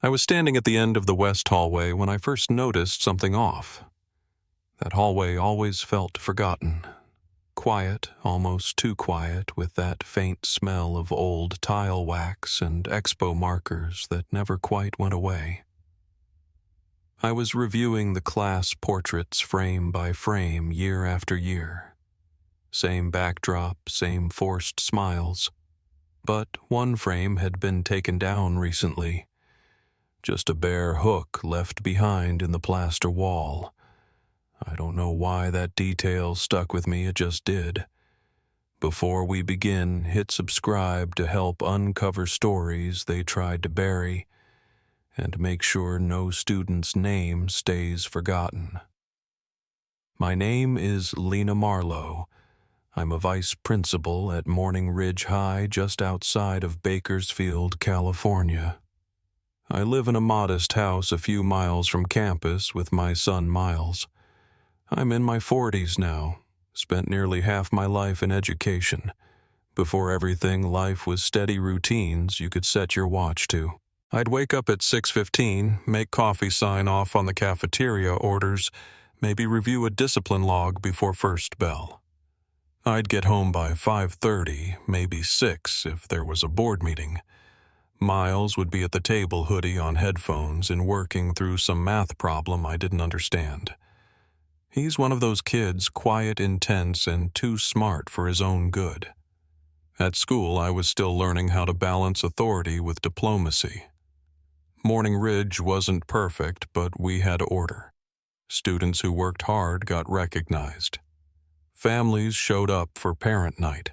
I was standing at the end of the west hallway when I first noticed something off. That hallway always felt forgotten. Quiet, almost too quiet, with that faint smell of old tile wax and expo markers that never quite went away. I was reviewing the class portraits frame by frame year after year. Same backdrop, same forced smiles. But one frame had been taken down recently. Just a bare hook left behind in the plaster wall. I don't know why that detail stuck with me, it just did. Before we begin, hit subscribe to help uncover stories they tried to bury and make sure no student's name stays forgotten. My name is Lena Marlowe. I'm a vice principal at Morning Ridge High just outside of Bakersfield, California. I live in a modest house a few miles from campus with my son Miles. I'm in my 40s now, spent nearly half my life in education. Before everything, life was steady routines you could set your watch to. I'd wake up at 6:15, make coffee sign off on the cafeteria orders, maybe review a discipline log before first bell. I'd get home by 5:30, maybe 6 if there was a board meeting. Miles would be at the table, hoodie on headphones, and working through some math problem I didn't understand. He's one of those kids, quiet, intense, and too smart for his own good. At school, I was still learning how to balance authority with diplomacy. Morning Ridge wasn't perfect, but we had order. Students who worked hard got recognized. Families showed up for parent night.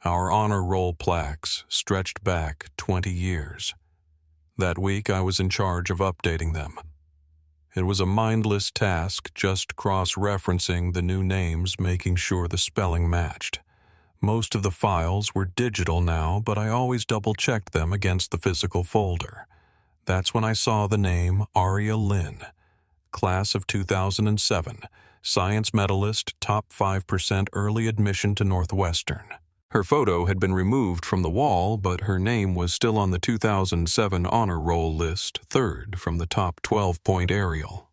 Our honor roll plaques stretched back 20 years. That week, I was in charge of updating them. It was a mindless task, just cross-referencing the new names, making sure the spelling matched. Most of the files were digital now, but I always double-checked them against the physical folder. That's when I saw the name Aria Lynn, class of 2007, science medalist, top 5% early admission to Northwestern. Her photo had been removed from the wall, but her name was still on the 2007 honor roll list, third from the top 12-point aerial.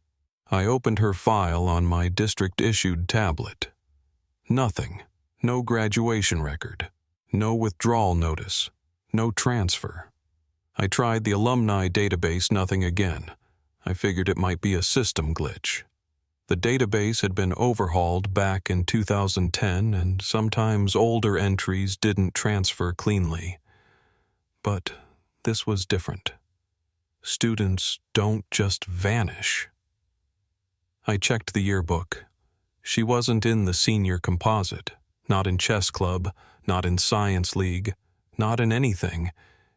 I opened her file on my district-issued tablet. Nothing. No graduation record. No withdrawal notice. No transfer. I tried the alumni database, nothing again. I figured it might be a system glitch. The database had been overhauled back in 2010, and sometimes older entries didn't transfer cleanly. But this was different. Students don't just vanish. I checked the yearbook. She wasn't in the senior composite, not in chess club, not in science league, not in anything.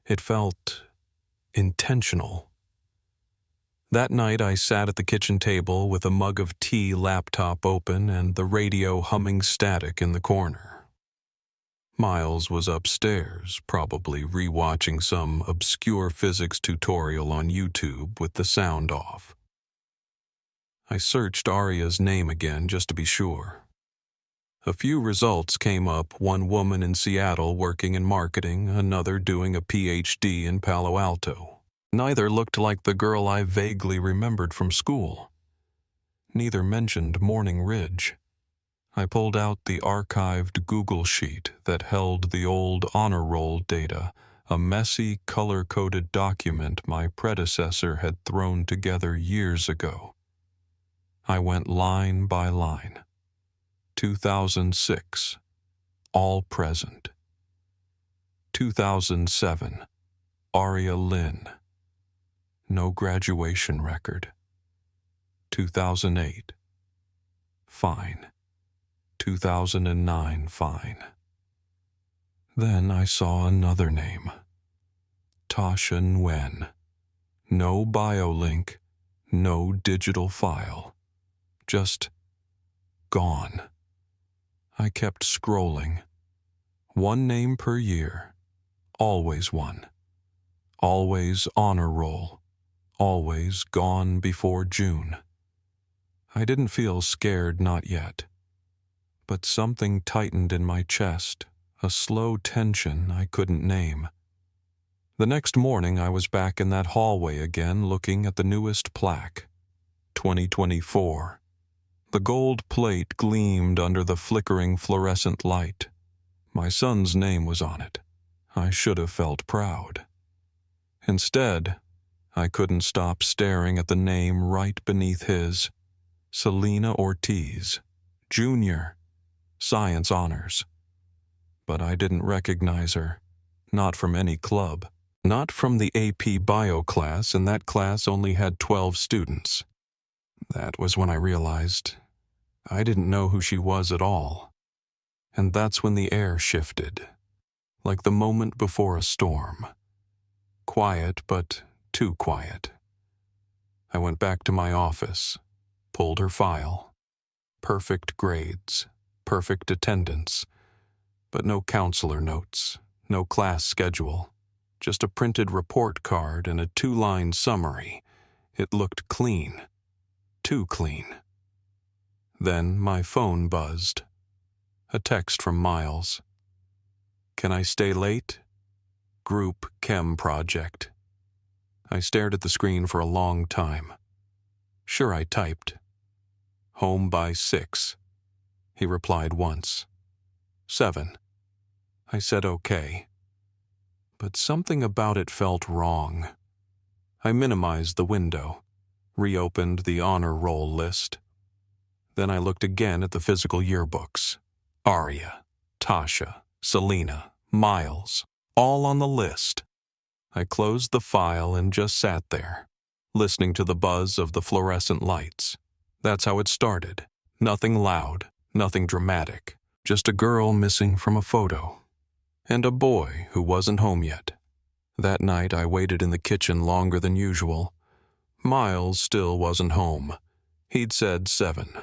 It felt intentional. That night, I sat at the kitchen table with a mug of tea, laptop open, and the radio humming static in the corner. Miles was upstairs, probably rewatching some obscure physics tutorial on YouTube with the sound off. I searched Aria's name again just to be sure. A few results came up, one woman in Seattle working in marketing, another doing a PhD in Palo Alto. Neither looked like the girl I vaguely remembered from school. Neither mentioned Morning Ridge. I pulled out the archived Google sheet that held the old honor roll data, a messy, color-coded document my predecessor had thrown together years ago. I went line by line. 2006, all present. 2007, Aria Lynn. No graduation record. 2008, fine. 2009, fine. Then I saw another name. Tasha Nguyen. No bio link, no digital file. Just gone. I kept scrolling. One name per year. Always one. Always honor roll. Always gone before June. I didn't feel scared, not yet. But something tightened in my chest, a slow tension I couldn't name. The next morning I was back in that hallway again looking at the newest plaque. 2024. The gold plate gleamed under the flickering fluorescent light. My son's name was on it. I should have felt proud. Instead, I couldn't stop staring at the name right beneath his. Selena Ortiz, Junior, Science Honors. But I didn't recognize her, not from any club, not from the AP Bio class, and that class only had 12 students. That was when I realized I didn't know who she was at all. And that's when the air shifted, like the moment before a storm. Quiet, but too quiet. I went back to my office, pulled her file. Perfect grades, perfect attendance, but no counselor notes, no class schedule, just a printed report card and a 2-line summary. It looked clean, too clean. Then my phone buzzed. A text from Miles. "Can I stay late? Group Chem project." I stared at the screen for a long time. Sure, I typed. "Home by 6. He replied once. 7. I said okay. But something about it felt wrong. I minimized the window, reopened the honor roll list. Then I looked again at the physical yearbooks. Aria, Tasha, Selena, Miles, all on the list. I closed the file and just sat there, listening to the buzz of the fluorescent lights. That's how it started. Nothing loud, nothing dramatic. Just a girl missing from a photo. And a boy who wasn't home yet. That night I waited in the kitchen longer than usual. Miles still wasn't home. He'd said 7.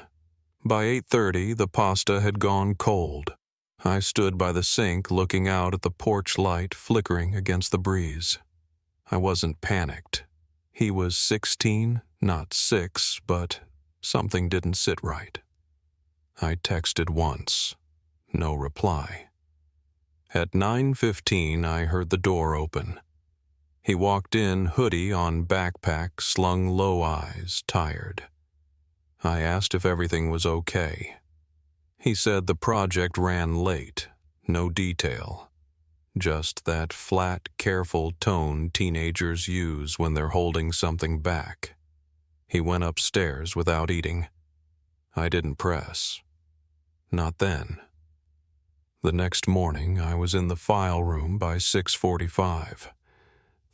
By 8:30, the pasta had gone cold. I stood by the sink looking out at the porch light flickering against the breeze. I wasn't panicked. He was 16, not 6, but something didn't sit right. I texted once. No reply. At 9:15, I heard the door open. He walked in, hoodie on backpack, slung low eyes, tired. I asked if everything was okay. He said the project ran late, no detail. Just that flat, careful tone teenagers use when they're holding something back. He went upstairs without eating. I didn't press. Not then. The next morning, I was in the file room by 6:45.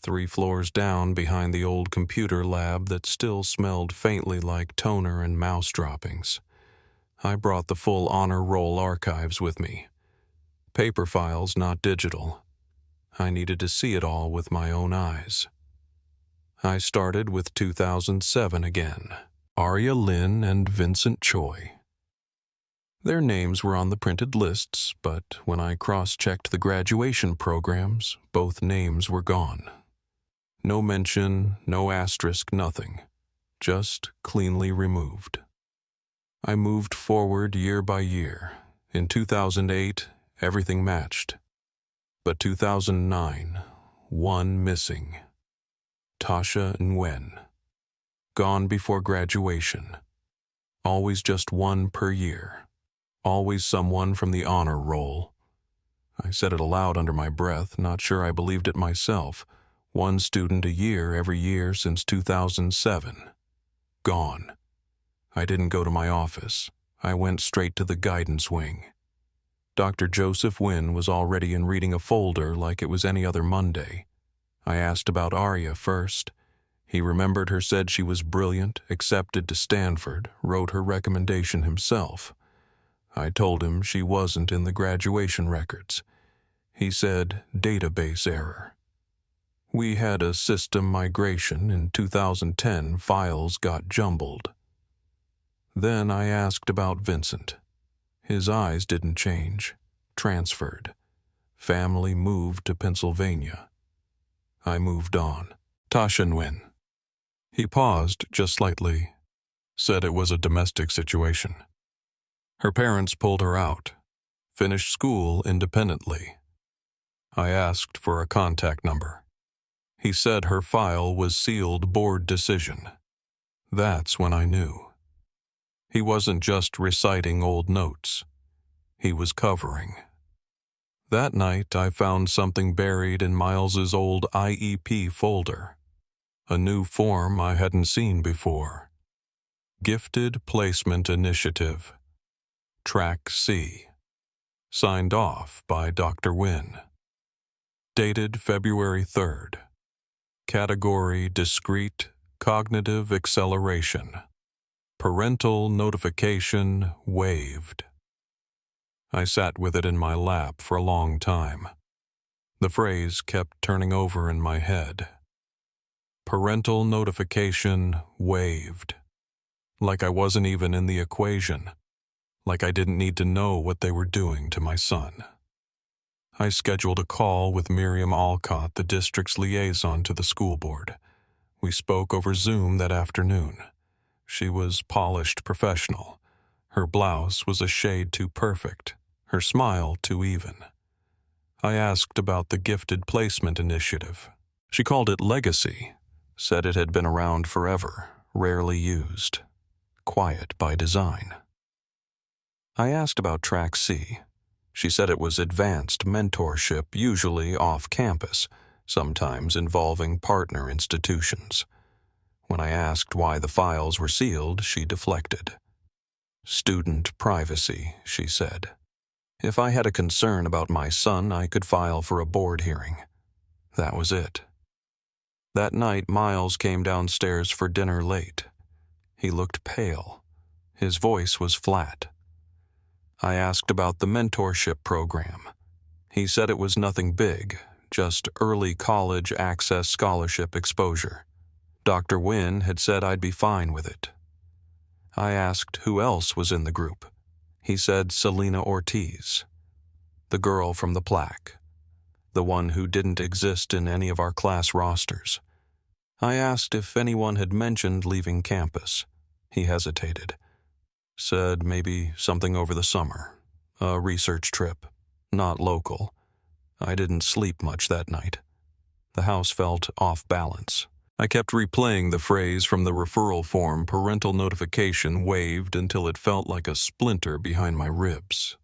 3 floors down behind the old computer lab that still smelled faintly like toner and mouse droppings. I brought the full honor roll archives with me. Paper files, not digital. I needed to see it all with my own eyes. I started with 2007 again. Aria Lynn and Vincent Choi. Their names were on the printed lists, but when I cross-checked the graduation programs, both names were gone. No mention, no asterisk, nothing. Just cleanly removed. I moved forward year by year. In 2008, everything matched. But 2009, one missing. Tasha Nguyen. Gone before graduation. Always just one per year. Always someone from the honor roll. I said it aloud under my breath, not sure I believed it myself. 1 student a year every year since 2007. Gone. I didn't go to my office. I went straight to the guidance wing. Dr. Joseph Wynn was already in reading a folder like it was any other Monday. I asked about Aria first. He remembered her, said she was brilliant, accepted to Stanford, wrote her recommendation himself. I told him she wasn't in the graduation records. He said database error. We had a system migration. In 2010, files got jumbled. Then I asked about Vincent. His eyes didn't change. Transferred. Family moved to Pennsylvania. I moved on. Tasha Nguyen. He paused just slightly. Said it was a domestic situation. Her parents pulled her out. Finished school independently. I asked for a contact number. He said her file was sealed board decision. That's when I knew. He wasn't just reciting old notes. He was covering. That night, I found something buried in Miles's old IEP folder. A new form I hadn't seen before. Gifted Placement Initiative. Track C. Signed off by Dr. Wynne. Dated February 3rd. Category Discrete Cognitive Acceleration. Parental notification waived. I sat with it in my lap for a long time. The phrase kept turning over in my head. Parental notification waived. Like I wasn't even in the equation. Like I didn't need to know what they were doing to my son. I scheduled a call with Miriam Alcott, the district's liaison to the school board. We spoke over Zoom that afternoon. She was polished professional. Her blouse was a shade too perfect, her smile too even. I asked about the Gifted Placement Initiative. She called it Legacy, said it had been around forever, rarely used, quiet by design. I asked about Track C. She said it was advanced mentorship, usually off-campus, sometimes involving partner institutions. When I asked why the files were sealed, she deflected. Student privacy, she said. If I had a concern about my son, I could file for a board hearing. That was it. That night, Miles came downstairs for dinner late. He looked pale. His voice was flat. I asked about the mentorship program. He said it was nothing big, just early college access scholarship exposure. Dr. Wynne had said I'd be fine with it. I asked who else was in the group. He said Selena Ortiz, the girl from the plaque, the one who didn't exist in any of our class rosters. I asked if anyone had mentioned leaving campus. He hesitated. Said maybe something over the summer, a research trip, not local. I didn't sleep much that night. The house felt off balance. I kept replaying the phrase from the referral form, parental notification waived, until it felt like a splinter behind my ribs.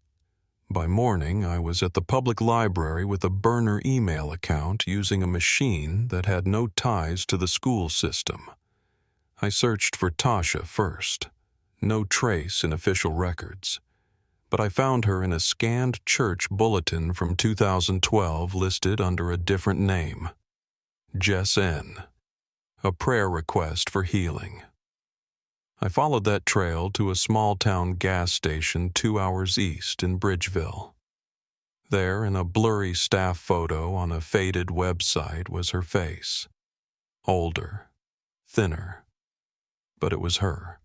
By morning, I was at the public library with a burner email account using a machine that had no ties to the school system. I searched for Tasha first. No trace in official records. But I found her in a scanned church bulletin from 2012 listed under a different name. Jess N. A prayer request for healing. I followed that trail to a small-town gas station 2 hours east in Bridgeville. There, in a blurry staff photo on a faded website, was her face. Older, thinner, but it was her.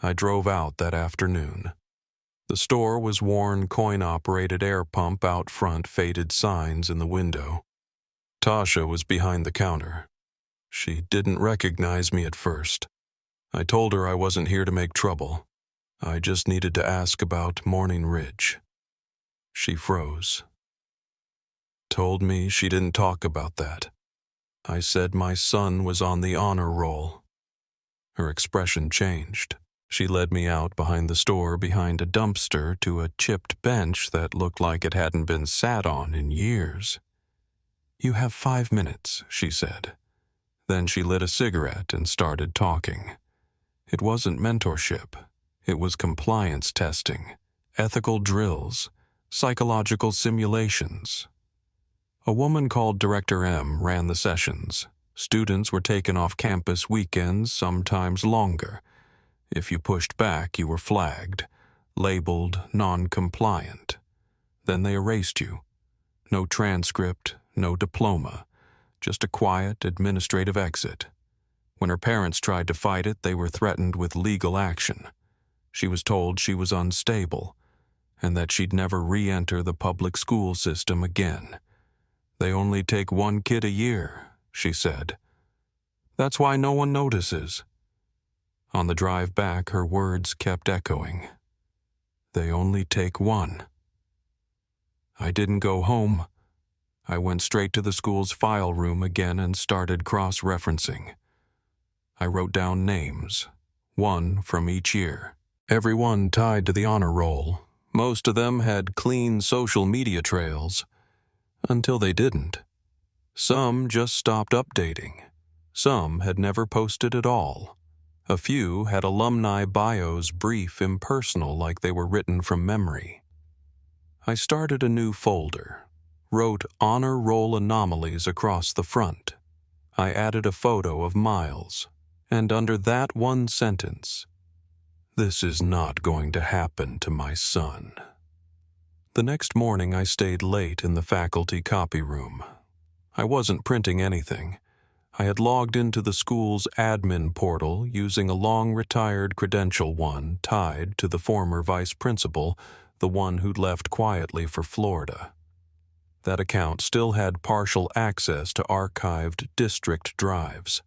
I drove out that afternoon. The store was worn coin-operated air pump out front, faded signs in the window. Tasha was behind the counter. She didn't recognize me at first. I told her I wasn't here to make trouble. I just needed to ask about Morning Ridge. She froze. Told me she didn't talk about that. I said my son was on the honor roll. Her expression changed. She led me out behind the store, behind a dumpster, to a chipped bench that looked like it hadn't been sat on in years. "You have 5 minutes," she said. Then she lit a cigarette and started talking. It wasn't mentorship. It was compliance testing, ethical drills, psychological simulations. A woman called Director M ran the sessions. Students were taken off campus weekends, sometimes longer. If you pushed back, you were flagged, labeled non-compliant. Then they erased you. No transcript, no diploma, just a quiet administrative exit. When her parents tried to fight it, they were threatened with legal action. She was told she was unstable and that she'd never re-enter the public school system again. They only take 1 kid a year, she said. That's why no one notices. On the drive back, her words kept echoing. They only take 1. I didn't go home. I went straight to the school's file room again and started cross-referencing. I wrote down names, one from each year. Everyone tied to the honor roll. Most of them had clean social media trails, until they didn't. Some just stopped updating. Some had never posted at all. A few had alumni bios brief, impersonal, like they were written from memory. I started a new folder, wrote honor roll anomalies across the front. I added a photo of Miles, and under that one sentence, "This is not going to happen to my son." The next morning I stayed late in the faculty copy room. I wasn't printing anything. I had logged into the school's admin portal using a long-retired credential one tied to the former vice principal, the one who'd left quietly for Florida. That account still had partial access to archived district drives.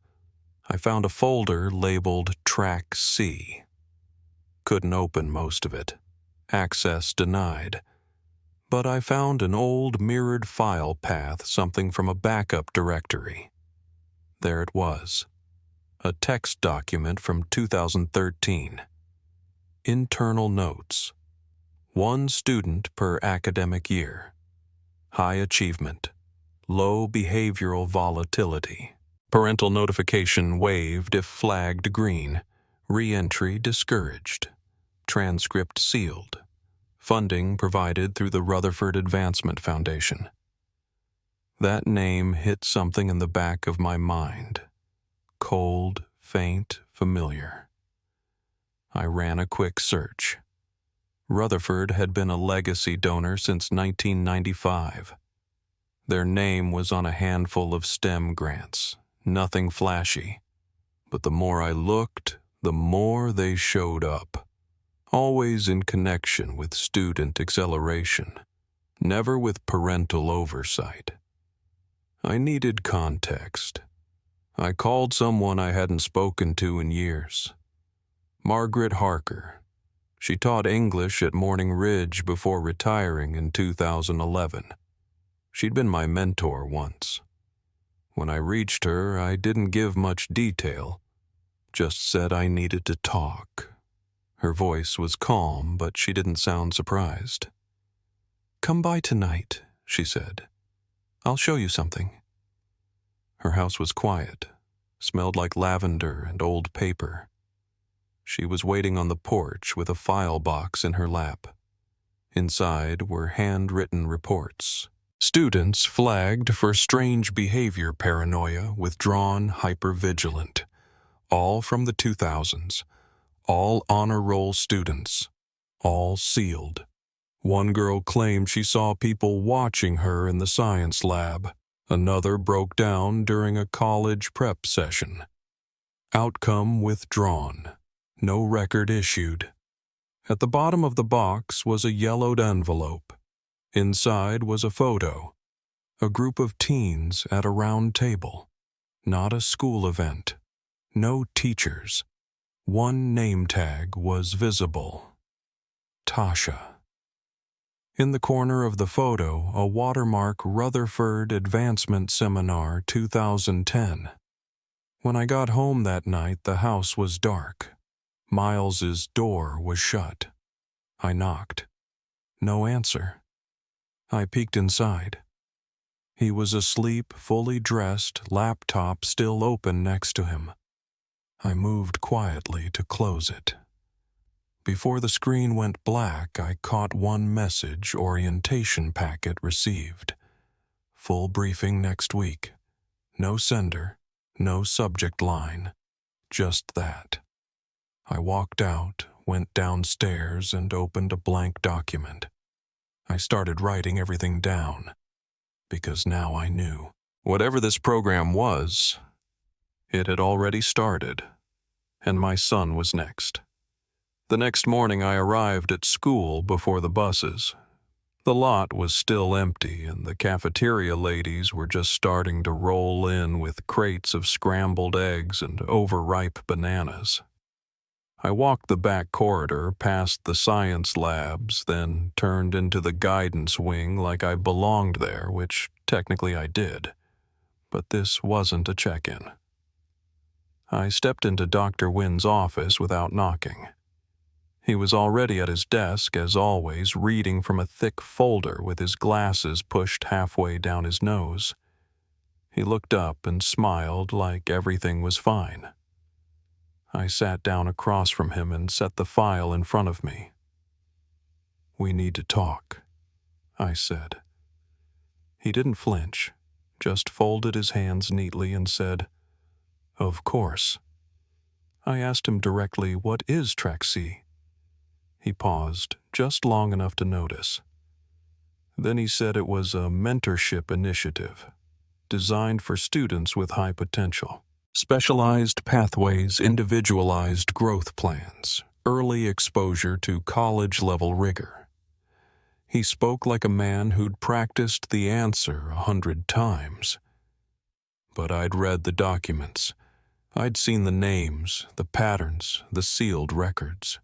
I found a folder labeled Track C. Couldn't open most of it. Access denied. But I found an old mirrored file path, something from a backup directory. There it was. A text document from 2013. Internal notes. 1 student per academic year. High achievement. Low behavioral volatility. Parental notification waived if flagged green. Re-entry discouraged. Transcript sealed. Funding provided through the Rutherford Advancement Foundation. That name hit something in the back of my mind. Cold, faint, familiar. I ran a quick search. Rutherford had been a legacy donor since 1995. Their name was on a handful of STEM grants, nothing flashy. But the more I looked, the more they showed up. Always in connection with student acceleration, never with parental oversight. I needed context. I called someone I hadn't spoken to in years. Margaret Harker. She taught English at Morning Ridge before retiring in 2011. She'd been my mentor once. When I reached her, I didn't give much detail, just said I needed to talk. Her voice was calm, but she didn't sound surprised. "Come by tonight," she said. "I'll show you something." Her house was quiet, smelled like lavender and old paper. She was waiting on the porch with a file box in her lap. Inside were handwritten reports. Students flagged for strange behavior paranoia, withdrawn, hypervigilant. All from the 2000s. All honor roll students. All sealed. One girl claimed she saw people watching her in the science lab. Another broke down during a college prep session. Outcome withdrawn. No record issued. At the bottom of the box was a yellowed envelope. Inside was a photo. A group of teens at a round table. Not a school event. No teachers. One name tag was visible. Tasha. In the corner of the photo, a watermark Rutherford Advancement Seminar 2010. When I got home that night, the house was dark. Miles's door was shut. I knocked. No answer. I peeked inside. He was asleep, fully dressed, laptop still open next to him. I moved quietly to close it. Before the screen went black, I caught one message: orientation packet received. Full briefing next week. No sender, no subject line. Just that. I walked out, went downstairs, and opened a blank document. I started writing everything down, because now I knew. Whatever this program was, it had already started, and my son was next. The next morning I arrived at school before the buses. The lot was still empty, and the cafeteria ladies were just starting to roll in with crates of scrambled eggs and overripe bananas. I walked the back corridor past the science labs, then turned into the guidance wing like I belonged there, which technically I did. But this wasn't a check-in. I stepped into Dr. Wynn's office without knocking. He was already at his desk, as always, reading from a thick folder with his glasses pushed halfway down his nose. He looked up and smiled like everything was fine. I sat down across from him and set the file in front of me. "We need to talk," I said. He didn't flinch, just folded his hands neatly and said, "Of course." I asked him directly, "What is Track C?" He paused, just long enough to notice. Then he said it was a mentorship initiative, designed for students with high potential. Specialized pathways, individualized growth plans, early exposure to college-level rigor. He spoke like a man who'd practiced the answer 100 times. But I'd read the documents. I'd seen the names, the patterns, the sealed records.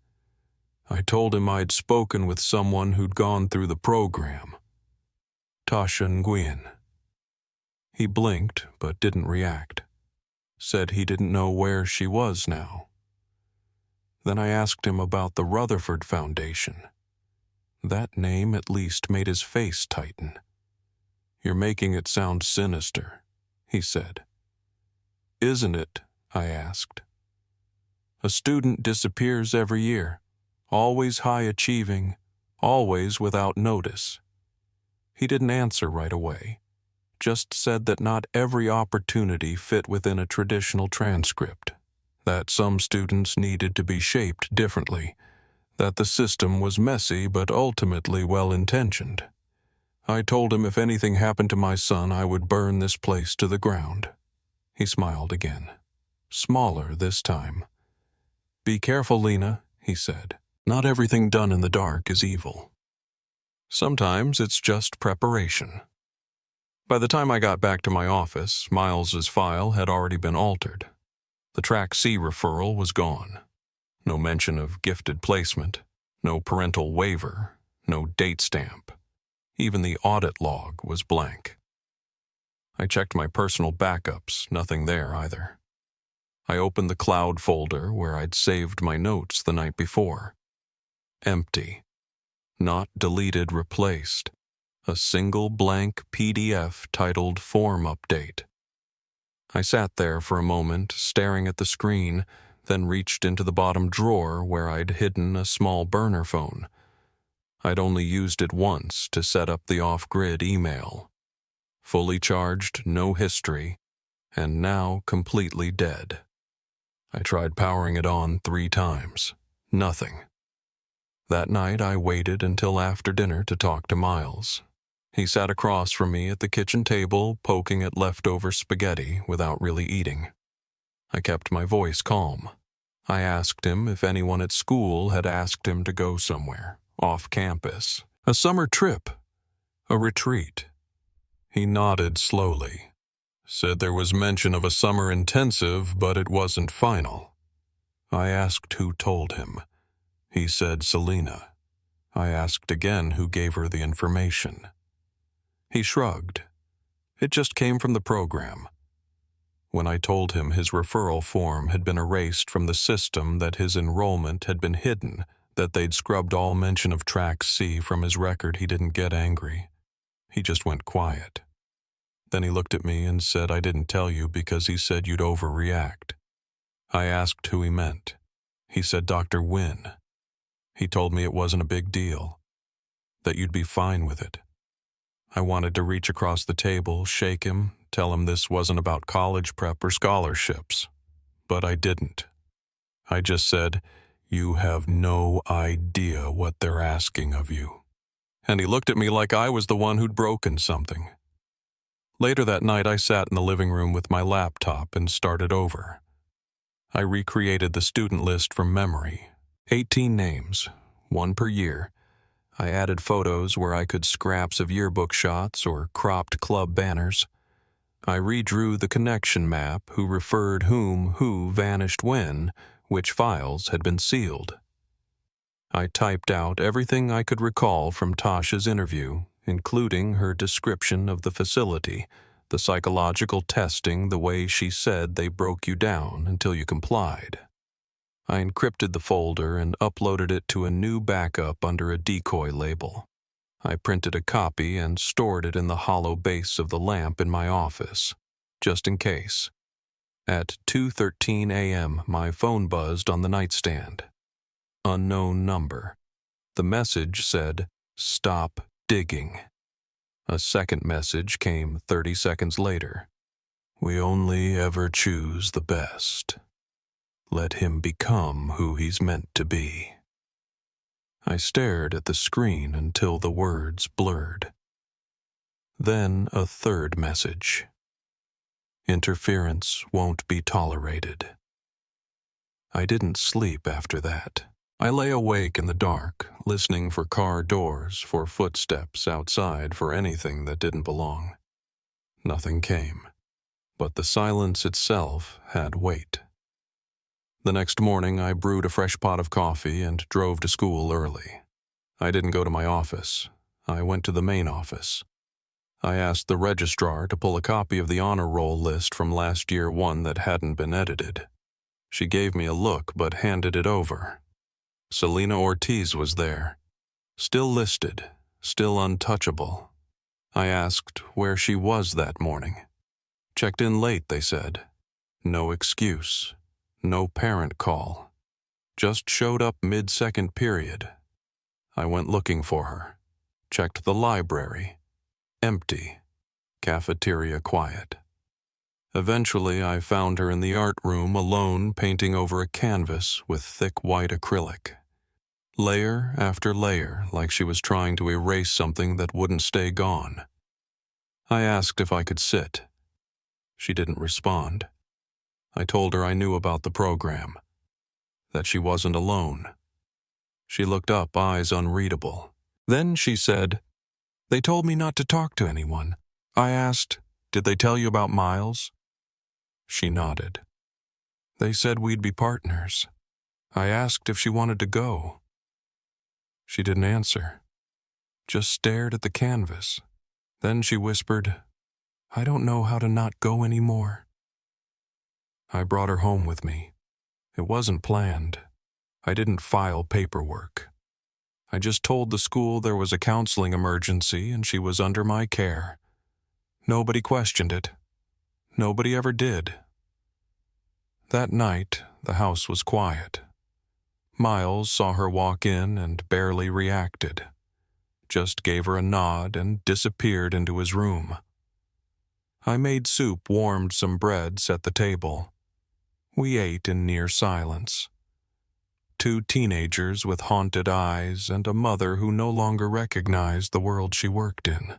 I told him I'd spoken with someone who'd gone through the program. Tasha Nguyen. He blinked but didn't react. Said he didn't know where she was now. Then I asked him about the Rutherford Foundation. That name at least made his face tighten. "You're making it sound sinister," he said. "Isn't it?" I asked. "A student disappears every year, always high-achieving, always without notice." He didn't answer right away, just said that not every opportunity fit within a traditional transcript, that some students needed to be shaped differently, that the system was messy but ultimately well-intentioned. I told him if anything happened to my son, I would burn this place to the ground. He smiled again, smaller this time. "Be careful, Lena," he said. "Not everything done in the dark is evil. Sometimes it's just preparation." By the time I got back to my office, Miles's file had already been altered. The Track C referral was gone. No mention of gifted placement, no parental waiver, no date stamp. Even the audit log was blank. I checked my personal backups, nothing there either. I opened the cloud folder where I'd saved my notes the night before. Empty. Not deleted, replaced. A single blank PDF titled Form Update. I sat there for a moment, staring at the screen, then reached into the bottom drawer where I'd hidden a small burner phone. I'd only used it once to set up the off-grid email. Fully charged, no history, and now completely dead. I tried powering it on 3 times. Nothing. That night I waited until after dinner to talk to Miles. He sat across from me at the kitchen table, poking at leftover spaghetti without really eating. I kept my voice calm. I asked him if anyone at school had asked him to go somewhere, off campus. A summer trip. A retreat. He nodded slowly. Said there was mention of a summer intensive, but it wasn't final. I asked who told him. He said Selena. I asked again who gave her the information. He shrugged. It just came from the program. When I told him his referral form had been erased from the system, that his enrollment had been hidden, that they'd scrubbed all mention of Track C from his record, he didn't get angry. He just went quiet. Then he looked at me and said, "I didn't tell you because he said you'd overreact." I asked who he meant. He said Dr. Wynn. He told me it wasn't a big deal, that you'd be fine with it. I wanted to reach across the table, shake him, tell him this wasn't about college prep or scholarships, but I didn't. I just said, "You have no idea what they're asking of you." And he looked at me like I was the one who'd broken something. Later that night, I sat in the living room with my laptop and started over. I recreated the student list from memory. 18 names, 1 per year. I added photos where I could scraps of yearbook shots or cropped club banners. I redrew the connection map, who referred whom, who vanished when, which files had been sealed. I typed out everything I could recall from Tasha's interview, including her description of the facility, the psychological testing, the way she said they broke you down until you complied. I encrypted the folder and uploaded it to a new backup under a decoy label. I printed a copy and stored it in the hollow base of the lamp in my office, just in case. At 2:13 a.m., my phone buzzed on the nightstand. Unknown number. The message said, "Stop digging." A second message came 30 seconds later. "We only ever choose the best. Let him become who he's meant to be." I stared at the screen until the words blurred. Then a third message. "Interference won't be tolerated." I didn't sleep after that. I lay awake in the dark, listening for car doors, for footsteps outside, for anything that didn't belong. Nothing came, but the silence itself had weight. The next morning, I brewed a fresh pot of coffee and drove to school early. I didn't go to my office. I went to the main office. I asked the registrar to pull a copy of the honor roll list from last year, one that hadn't been edited. She gave me a look but handed it over. Selena Ortiz was there, still listed, still untouchable. I asked where she was that morning. Checked in late, they said. No excuse, no parent call. Just showed up mid-second period. I went looking for her. Checked the library. Empty. Cafeteria quiet. Eventually, I found her in the art room alone, painting over a canvas with thick white acrylic. Layer after layer, like she was trying to erase something that wouldn't stay gone. I asked if I could sit. She didn't respond. I told her I knew about the program, that she wasn't alone. She looked up, eyes unreadable. Then she said, "They told me not to talk to anyone." I asked, "Did they tell you about Miles?" She nodded. "They said we'd be partners." I asked if she wanted to go. She didn't answer, just stared at the canvas. Then she whispered, "I don't know how to not go anymore." I brought her home with me. It wasn't planned. I didn't file paperwork. I just told the school there was a counseling emergency and she was under my care. Nobody questioned it. Nobody ever did. That night, the house was quiet. Miles saw her walk in and barely reacted. Just gave her a nod and disappeared into his room. I made soup, warmed some bread, set the table. We ate in near silence. Two teenagers with haunted eyes and a mother who no longer recognized the world she worked in.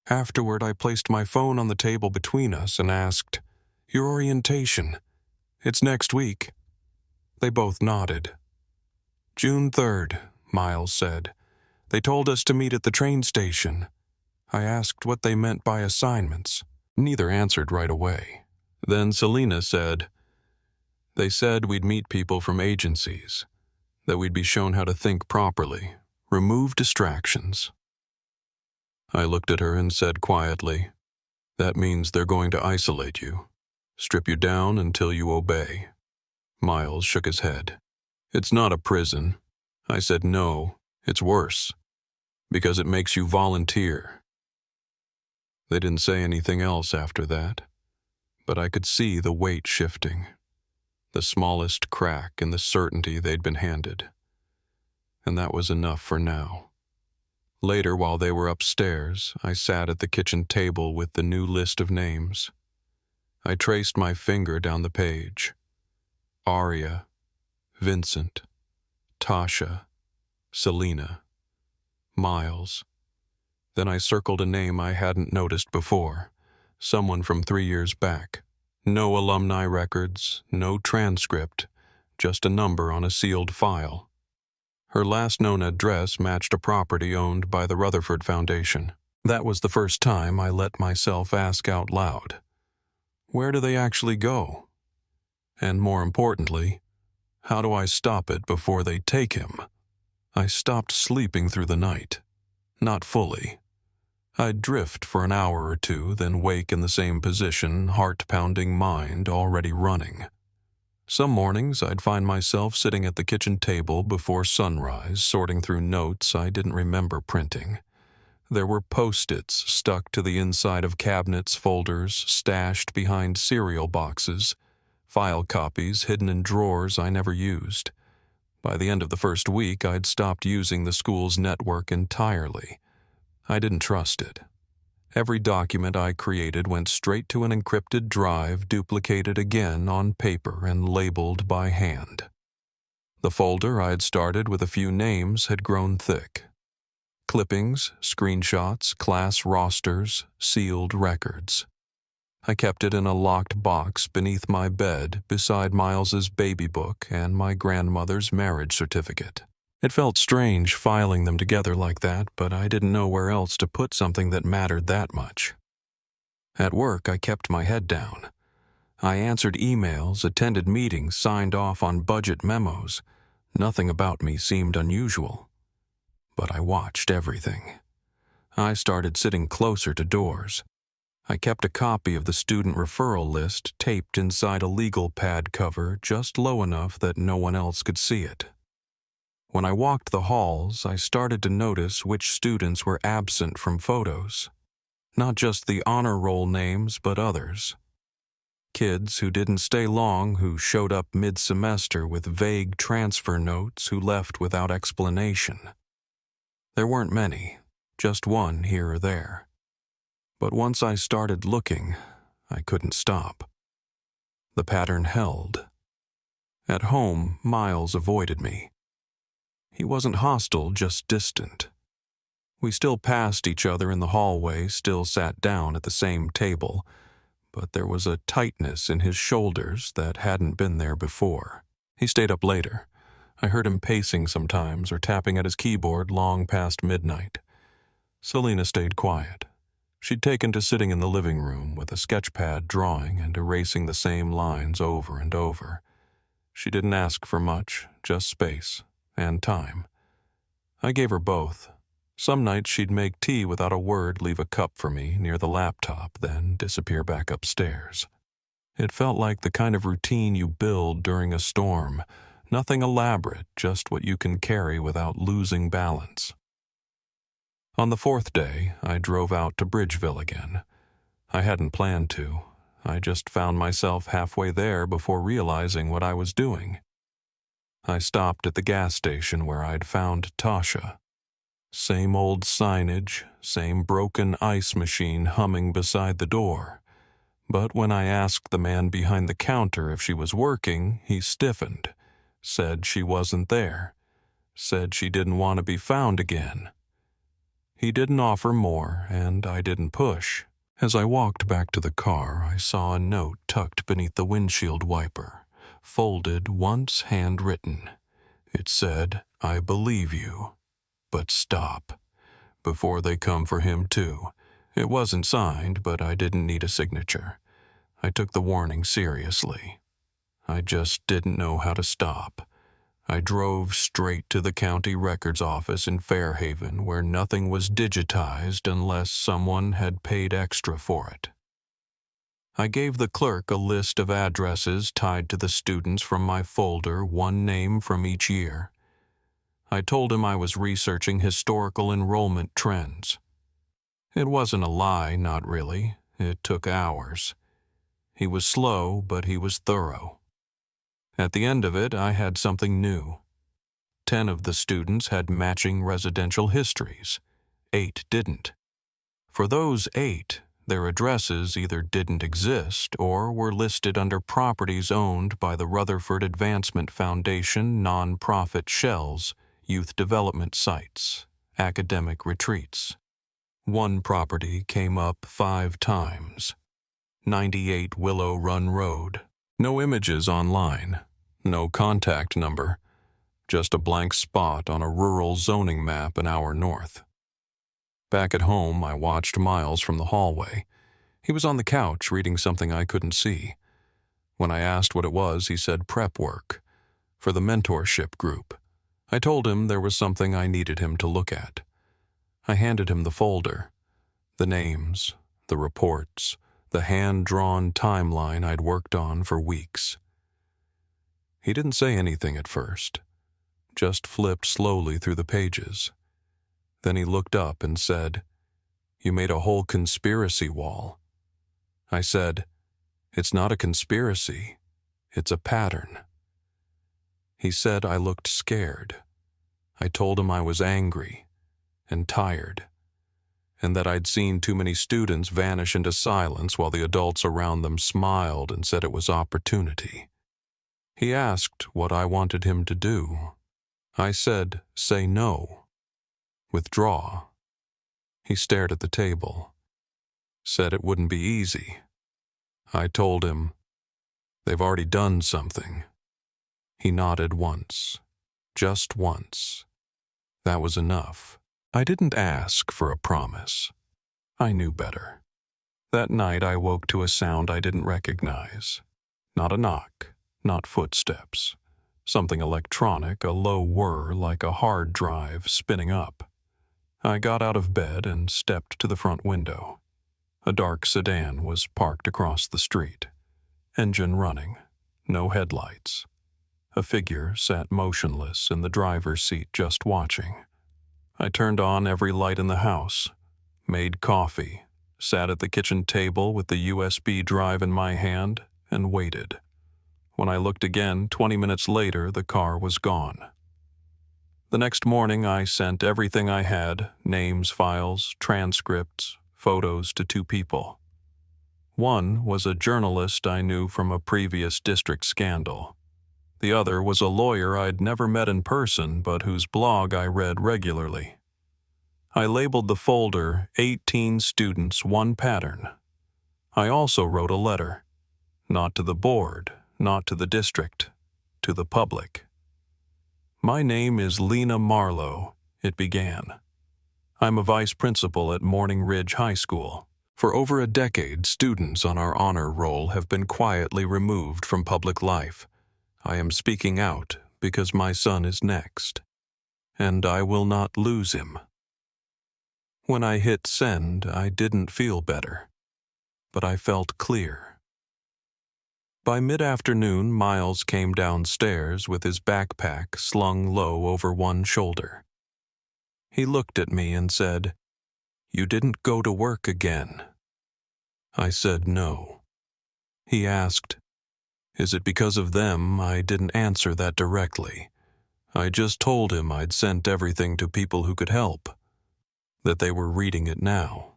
Afterward, I placed my phone on the table between us and asked, "Your orientation? It's next week." They both nodded. "June 3rd, Miles said. They told us to meet at the train station." I asked what they meant by assignments. Neither answered right away. Then Selena said, "They said we'd meet people from agencies, that we'd be shown how to think properly, remove distractions." I looked at her and said quietly, "That means they're going to isolate you, strip you down until you obey." Miles shook his head. "It's not a prison." I said, "No, it's worse, because it makes you volunteer." They didn't say anything else after that, but I could see the weight shifting, the smallest crack in the certainty they'd been handed. And that was enough for now. Later, while they were upstairs, I sat at the kitchen table with the new list of names. I traced my finger down the page. Aria, Vincent, Tasha, Selena, Miles. Then I circled a name I hadn't noticed before, someone from 3 years back. No alumni records, no transcript, just a number on a sealed file. Her last known address matched a property owned by the Rutherford Foundation. That was the first time I let myself ask out loud, where do they actually go? And more importantly, How do I stop it before they take him? I stopped sleeping through the night. Not fully. I'd drift for an hour or two, then wake in the same position, heart-pounding mind already running. Some mornings I'd find myself sitting at the kitchen table before sunrise, sorting through notes I didn't remember printing. There were Post-its stuck to the inside of cabinets, folders, stashed behind cereal boxes, file copies hidden in drawers I never used. By the end of the first week, I'd stopped using the school's network entirely. I didn't trust it. Every document I created went straight to an encrypted drive, duplicated again on paper and labeled by hand. The folder I'd started with a few names had grown thick. Clippings, screenshots, class rosters, sealed records. I kept it in a locked box beneath my bed beside Miles's baby book and my grandmother's marriage certificate. It felt strange filing them together like that, but I didn't know where else to put something that mattered that much. At work, I kept my head down. I answered emails, attended meetings, signed off on budget memos. Nothing about me seemed unusual. But I watched everything. I started sitting closer to doors. I kept a copy of the student referral list taped inside a legal pad cover just low enough that no one else could see it. When I walked the halls, I started to notice which students were absent from photos. Not just the honor roll names, but others. Kids who didn't stay long, who showed up mid-semester with vague transfer notes, who left without explanation. There weren't many, just one here or there. But once I started looking, I couldn't stop. The pattern held. At home, Miles avoided me. He wasn't hostile, just distant. We still passed each other in the hallway, still sat down at the same table, but there was a tightness in his shoulders that hadn't been there before. He stayed up later. I heard him pacing sometimes or tapping at his keyboard long past midnight. Selena stayed quiet. She'd taken to sitting in the living room with a sketch pad drawing and erasing the same lines over and over. She didn't ask for much, just space and time. I gave her both. Some nights she'd make tea without a word, leave a cup for me near the laptop, then disappear back upstairs. It felt like the kind of routine you build during a storm. Nothing elaborate, just what you can carry without losing balance. On the fourth day, I drove out to Bridgeville again. I hadn't planned to. I just found myself halfway there before realizing what I was doing. I stopped at the gas station where I'd found Tasha. Same old signage, same broken ice machine humming beside the door. But when I asked the man behind the counter if she was working, he stiffened, said she wasn't there, said she didn't want to be found again. He didn't offer more, and I didn't push. As I walked back to the car, I saw a note tucked beneath the windshield wiper. Folded, once handwritten. It said, "I believe you, but stop, before they come for him too." It wasn't signed, but I didn't need a signature. I took the warning seriously. I just didn't know how to stop. I drove straight to the county records office in Fairhaven, where nothing was digitized unless someone had paid extra for it. I gave the clerk a list of addresses tied to the students from my folder, one name from each year. I told him I was researching historical enrollment trends. It wasn't a lie, not really. It took hours. He was slow, but he was thorough. At the end of it, I had something new. 10 of the students had matching residential histories. 8 didn't. For those 8, their addresses either didn't exist or were listed under properties owned by the Rutherford Advancement Foundation nonprofit shells, youth development sites, academic retreats. One property came up 5 times. 98 Willow Run Road. No images online, no contact number, just a blank spot on a rural zoning map an hour north. Back at home, I watched Miles from the hallway. He was on the couch reading something I couldn't see. When I asked what it was, he said prep work. for the mentorship group. I told him there was something I needed him to look at. I handed him the folder, the names, the reports, the hand-drawn timeline I'd worked on for weeks. He didn't say anything at first, just flipped slowly through the pages. Then he looked up and said, "You made a whole conspiracy wall." I said, "It's not a conspiracy, it's a pattern." He said I looked scared. I told him I was angry and tired, and that I'd seen too many students vanish into silence while the adults around them smiled and said it was opportunity. He asked what I wanted him to do. I said, say no. Withdraw. He stared at the table. Said it wouldn't be easy. I told him, they've already done something. He nodded once. Just once. That was enough. I didn't ask for a promise. I knew better. That night I woke to a sound I didn't recognize. Not a knock, not footsteps. Something electronic, a low whir like a hard drive spinning up. I got out of bed and stepped to the front window. A dark sedan was parked across the street. Engine running, no headlights. A figure sat motionless in the driver's seat just watching. I turned on every light in the house, made coffee, sat at the kitchen table with the USB drive in my hand, and waited. When I looked again, 20 minutes later, the car was gone. The next morning, I sent everything I had, names, files, transcripts, photos to 2 people. One was a journalist I knew from a previous district scandal. The other was a lawyer I'd never met in person, but whose blog I read regularly. I labeled the folder 18 Students, One Pattern. I also wrote a letter, not to the board, not to the district, to the public. My name is Lena Marlowe, it began. I'm a vice principal at Morning Ridge High School. For over a decade, students on our honor roll have been quietly removed from public life. I am speaking out because my son is next, and I will not lose him. When I hit send, I didn't feel better, but I felt clear. By mid-afternoon, Miles came downstairs with his backpack slung low over one shoulder. He looked at me and said, "You didn't go to work again." I said no. He asked, "Is it because of them?" I didn't answer that directly. I just told him I'd sent everything to people who could help, that they were reading it now,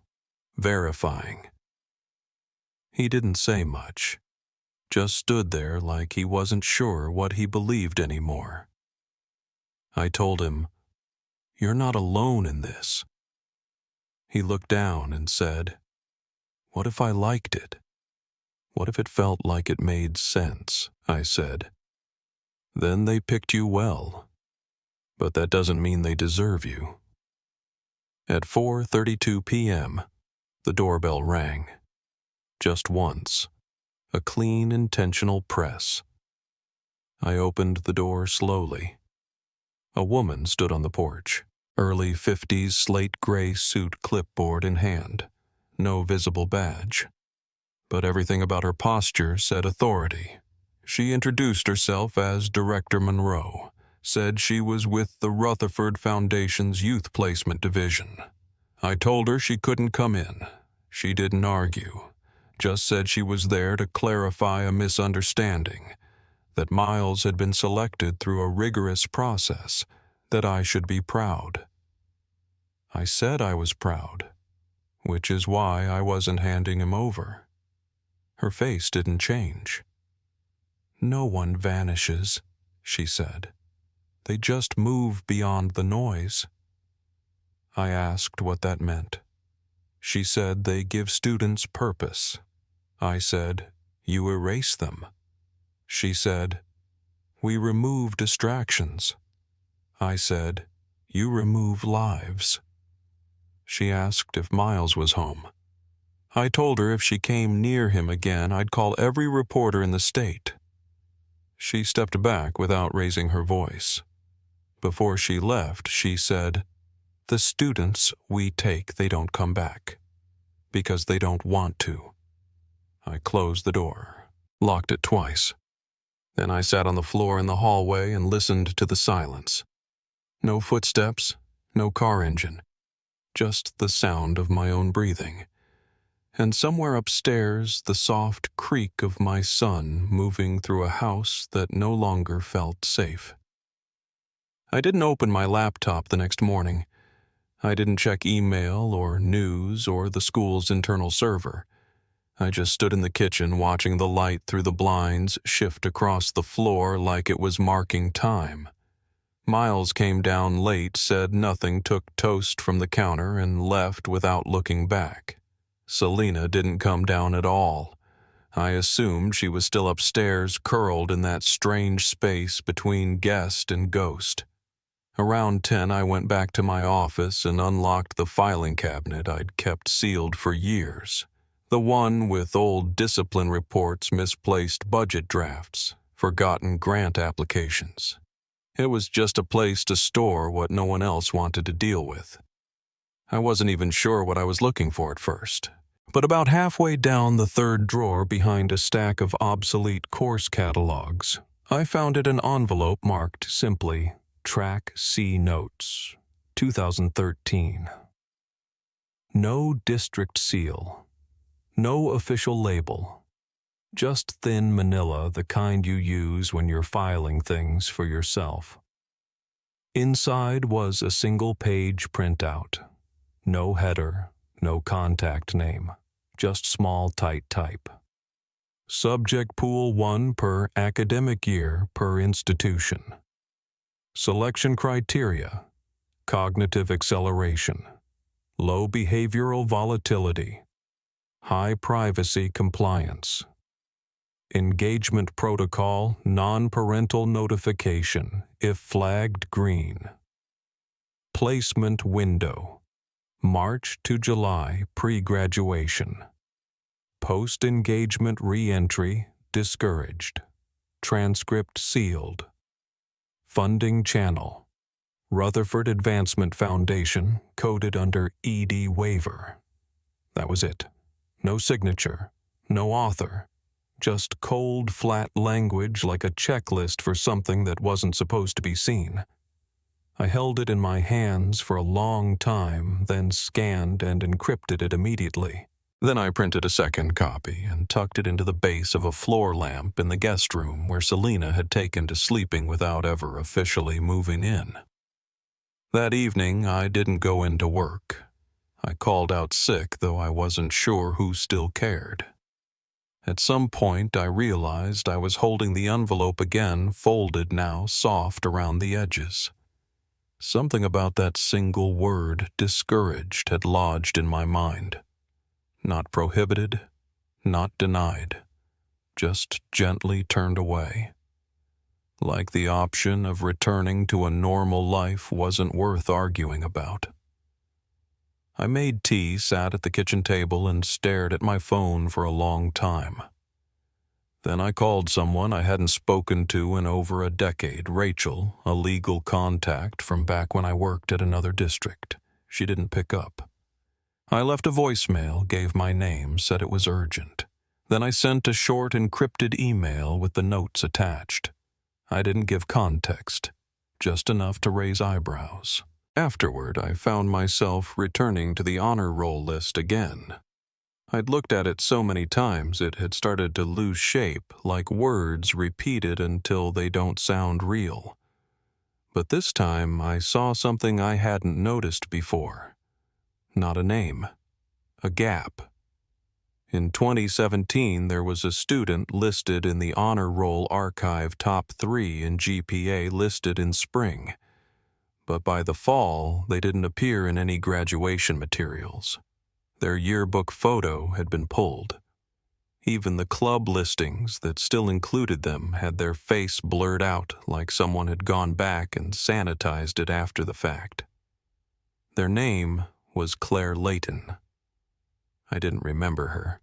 verifying. He didn't say much, just stood there like he wasn't sure what he believed anymore. I told him, "You're not alone in this." He looked down and said, "What if I liked it? What if it felt like it made sense?" I said. "Then they picked you well, but that doesn't mean they deserve you." At 4:32 p.m., the doorbell rang. Just once. A clean, intentional press. I opened the door slowly. A woman stood on the porch, early 50s slate gray suit clipboard in hand, no visible badge. But everything about her posture said authority. She introduced herself as Director Monroe, said she was with the Rutherford Foundation's Youth Placement Division. I told her she couldn't come in. She didn't argue. Just said she was there to clarify a misunderstanding, that Miles had been selected through a rigorous process, that I should be proud. I said I was proud, which is why I wasn't handing him over. Her face didn't change. "No one vanishes," she said. "They just move beyond the noise." I asked what that meant. She said they give students purpose. I said, "You erase them." She said, "We remove distractions." I said, "You remove lives." She asked if Miles was home. I told her if she came near him again, I'd call every reporter in the state. She stepped back without raising her voice. Before she left, she said, "The students we take, they don't come back. Because they don't want to." I closed the door, locked it twice. Then I sat on the floor in the hallway and listened to the silence. No footsteps, no car engine, just the sound of my own breathing. And somewhere upstairs, the soft creak of my son moving through a house that no longer felt safe. I didn't open my laptop the next morning. I didn't check email or news or the school's internal server. I just stood in the kitchen watching the light through the blinds shift across the floor like it was marking time. Miles came down late, said nothing, took toast from the counter, and left without looking back. Selena didn't come down at all. I assumed she was still upstairs, curled in that strange space between guest and ghost. Around 10, I went back to my office and unlocked the filing cabinet I'd kept sealed for years. The one with old discipline reports, misplaced budget drafts, forgotten grant applications. It was just a place to store what no one else wanted to deal with. I wasn't even sure what I was looking for at first. But about halfway down the third drawer behind a stack of obsolete course catalogs, I found it an envelope marked simply, Track C Notes, 2013. No district seal. No official label. Just thin manila, the kind you use when you're filing things for yourself. Inside was a single-page printout. No header, no contact name, just small tight type. Subject pool 1 per academic year per institution. Selection criteria: cognitive acceleration, low behavioral volatility, high privacy compliance. Engagement protocol, non-parental notification if flagged green. Placement window: March to July pre-graduation. Post-engagement re-entry discouraged. Transcript sealed. Funding channel: Rutherford Advancement Foundation, coded under ED waiver. That was it. No signature, no author. Just cold, flat language like a checklist for something that wasn't supposed to be seen. I held it in my hands for a long time, then scanned and encrypted it immediately. Then I printed a second copy and tucked it into the base of a floor lamp in the guest room where Selena had taken to sleeping without ever officially moving in. That evening, I didn't go into work. I called out sick, though I wasn't sure who still cared. At some point, I realized I was holding the envelope again, folded now, soft around the edges. Something about that single word, discouraged, had lodged in my mind. Not prohibited, not denied, just gently turned away. Like the option of returning to a normal life wasn't worth arguing about. I made tea, sat at the kitchen table, and stared at my phone for a long time. Then I called someone I hadn't spoken to in over a decade, Rachel, a legal contact from back when I worked at another district. She didn't pick up. I left a voicemail, gave my name, said it was urgent. Then I sent a short encrypted email with the notes attached. I didn't give context, just enough to raise eyebrows. Afterward, I found myself returning to the honor roll list again. I'd looked at it so many times it had started to lose shape, like words repeated until they don't sound real. But this time, I saw something I hadn't noticed before. Not a name. A gap. In 2017, there was a student listed in the Honor Roll Archive top 3 in GPA listed in spring. But by the fall, they didn't appear in any graduation materials. Their yearbook photo had been pulled. Even the club listings that still included them had their face blurred out like someone had gone back and sanitized it after the fact. Their name was Claire Layton. I didn't remember her,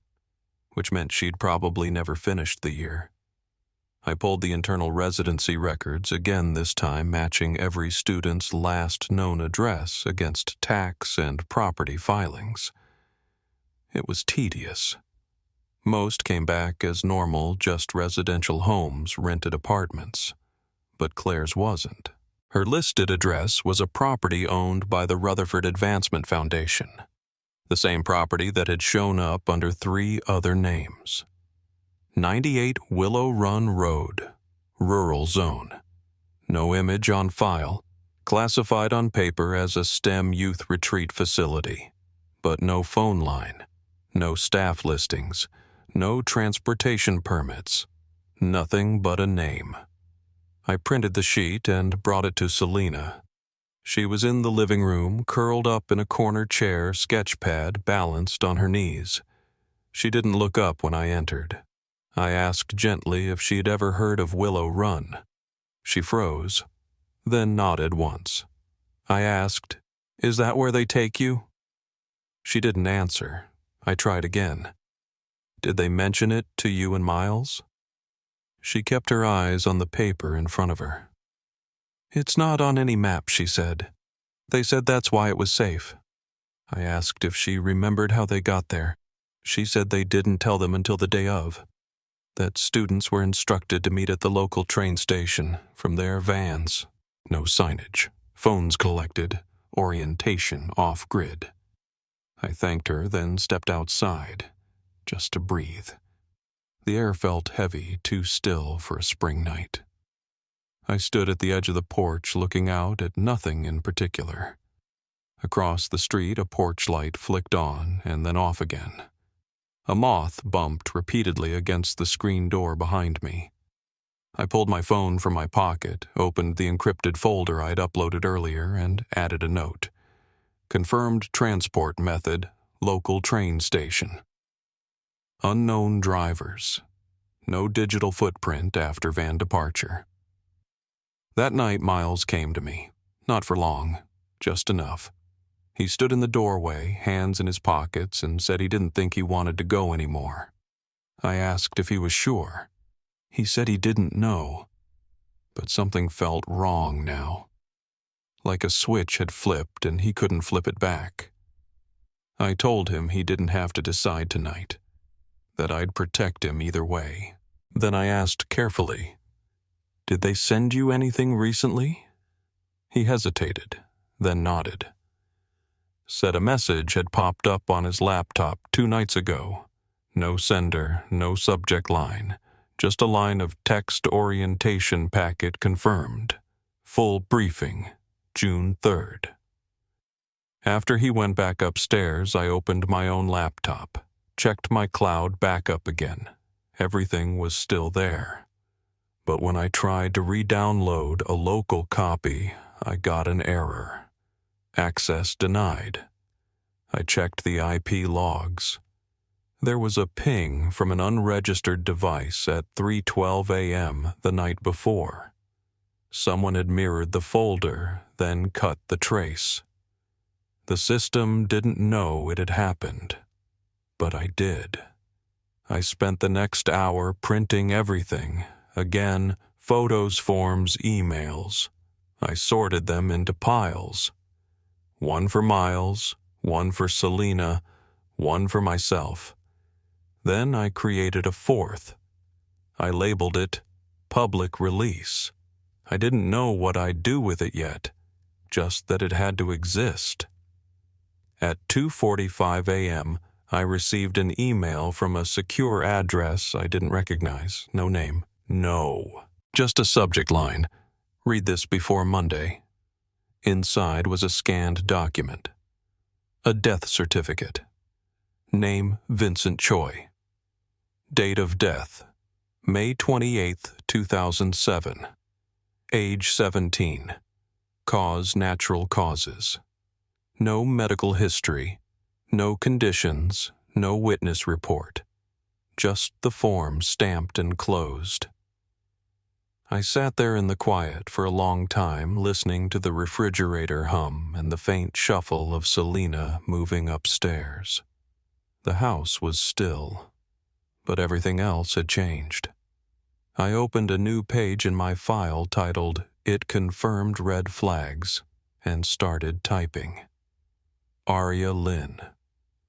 which meant she'd probably never finished the year. I pulled the internal residency records, again this time matching every student's last known address against tax and property filings. It was tedious. Most came back as normal, just residential homes, rented apartments. But Claire's wasn't. Her listed address was a property owned by the Rutherford Advancement Foundation, the same property that had shown up under 3 other names. 98 Willow Run Road, Rural Zone. No image on file, classified on paper as a STEM youth retreat facility, but no phone line, no staff listings, no transportation permits, nothing but a name. I printed the sheet and brought it to Selena. She was in the living room, curled up in a corner chair, sketch pad balanced on her knees. She didn't look up when I entered. I asked gently if she had ever heard of Willow Run. She froze, then nodded once. I asked, "Is that where they take you?" She didn't answer. I tried again. "Did they mention it to you and Miles?" She kept her eyes on the paper in front of her. "It's not on any map," she said. "They said that's why it was safe." I asked if she remembered how they got there. She said they didn't tell them until the day of, that students were instructed to meet at the local train station, from their vans. No signage, phones collected, orientation off-grid. I thanked her, then stepped outside, just to breathe. The air felt heavy, too still for a spring night. I stood at the edge of the porch looking out at nothing in particular. Across the street, a porch light flicked on and then off again. A moth bumped repeatedly against the screen door behind me. I pulled my phone from my pocket, opened the encrypted folder I'd uploaded earlier, and added a note. Confirmed transport method, local train station. Unknown drivers. No digital footprint after van departure. That night, Miles came to me. Not for long, just enough. He stood in the doorway, hands in his pockets, and said he didn't think he wanted to go anymore. I asked if he was sure. He said he didn't know. But something felt wrong now. Like a switch had flipped and he couldn't flip it back. I told him he didn't have to decide tonight, that I'd protect him either way. Then I asked carefully, "Did they send you anything recently?" He hesitated, then nodded. Said a message had popped up on his laptop 2 nights ago. No sender, no subject line, just a line of text orientation packet confirmed. Full briefing, June 3rd. After he went back upstairs, I opened my own laptop, checked my cloud backup again. Everything was still there. But when I tried to re-download a local copy, I got an error. Access denied. I checked the IP logs. There was a ping from an unregistered device at 3:12 a.m. the night before. Someone had mirrored the folder, then cut the trace. The system didn't know it had happened, but I did. I spent the next hour printing everything. Again, photos, forms, emails. I sorted them into piles. One for Miles, one for Selena, one for myself. Then I created a 4th. I labeled it Public Release. I didn't know what I'd do with it yet, just that it had to exist. At 2:45 a.m., I received an email from a secure address I didn't recognize. No name. No. Just a subject line. Read this before Monday. Inside was a scanned document. A death certificate. Name Vincent Choi. Date of death May 28, 2007. Age 17. Cause natural causes. No medical history. No conditions. No witness report. Just the form stamped and closed. I sat there in the quiet for a long time, listening to the refrigerator hum and the faint shuffle of Selena moving upstairs. The house was still, but everything else had changed. I opened a new page in my file titled "It Confirmed Red Flags" and started typing. Aria Lynn.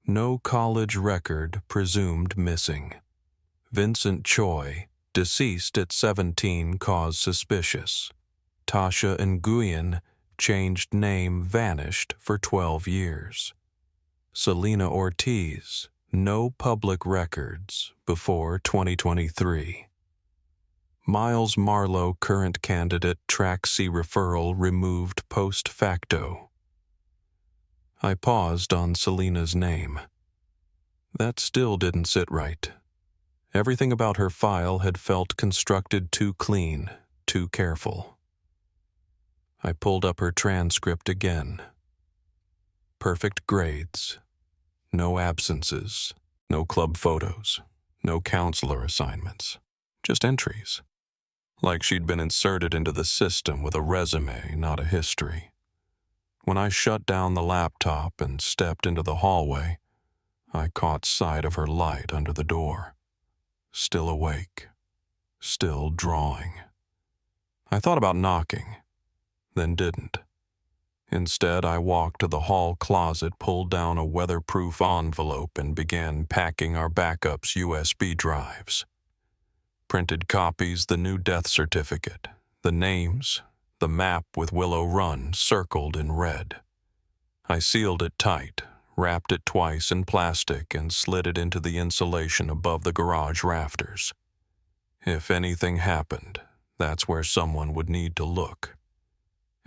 No college record presumed missing. Vincent Choi, deceased at 17, cause suspicious. Tasha Nguyen, changed name, vanished for 12 years. Selena Ortiz, no public records before 2023. Miles Marlowe, current candidate, Track C referral removed post facto. I paused on Selena's name. That still didn't sit right. Everything about her file had felt constructed too clean, too careful. I pulled up her transcript again. Perfect grades. No absences. No club photos. No counselor assignments. Just entries. Like she'd been inserted into the system with a resume, not a history. When I shut down the laptop and stepped into the hallway, I caught sight of her light under the door. Still awake. Still drawing. I thought about knocking, then didn't. Instead, I walked to the hall closet, pulled down a weatherproof envelope, and began packing our backup's USB drives. Printed copies, the new death certificate, the names, the map with Willow Run circled in red. I sealed it tight, wrapped it twice in plastic, and slid it into the insulation above the garage rafters. If anything happened, that's where someone would need to look.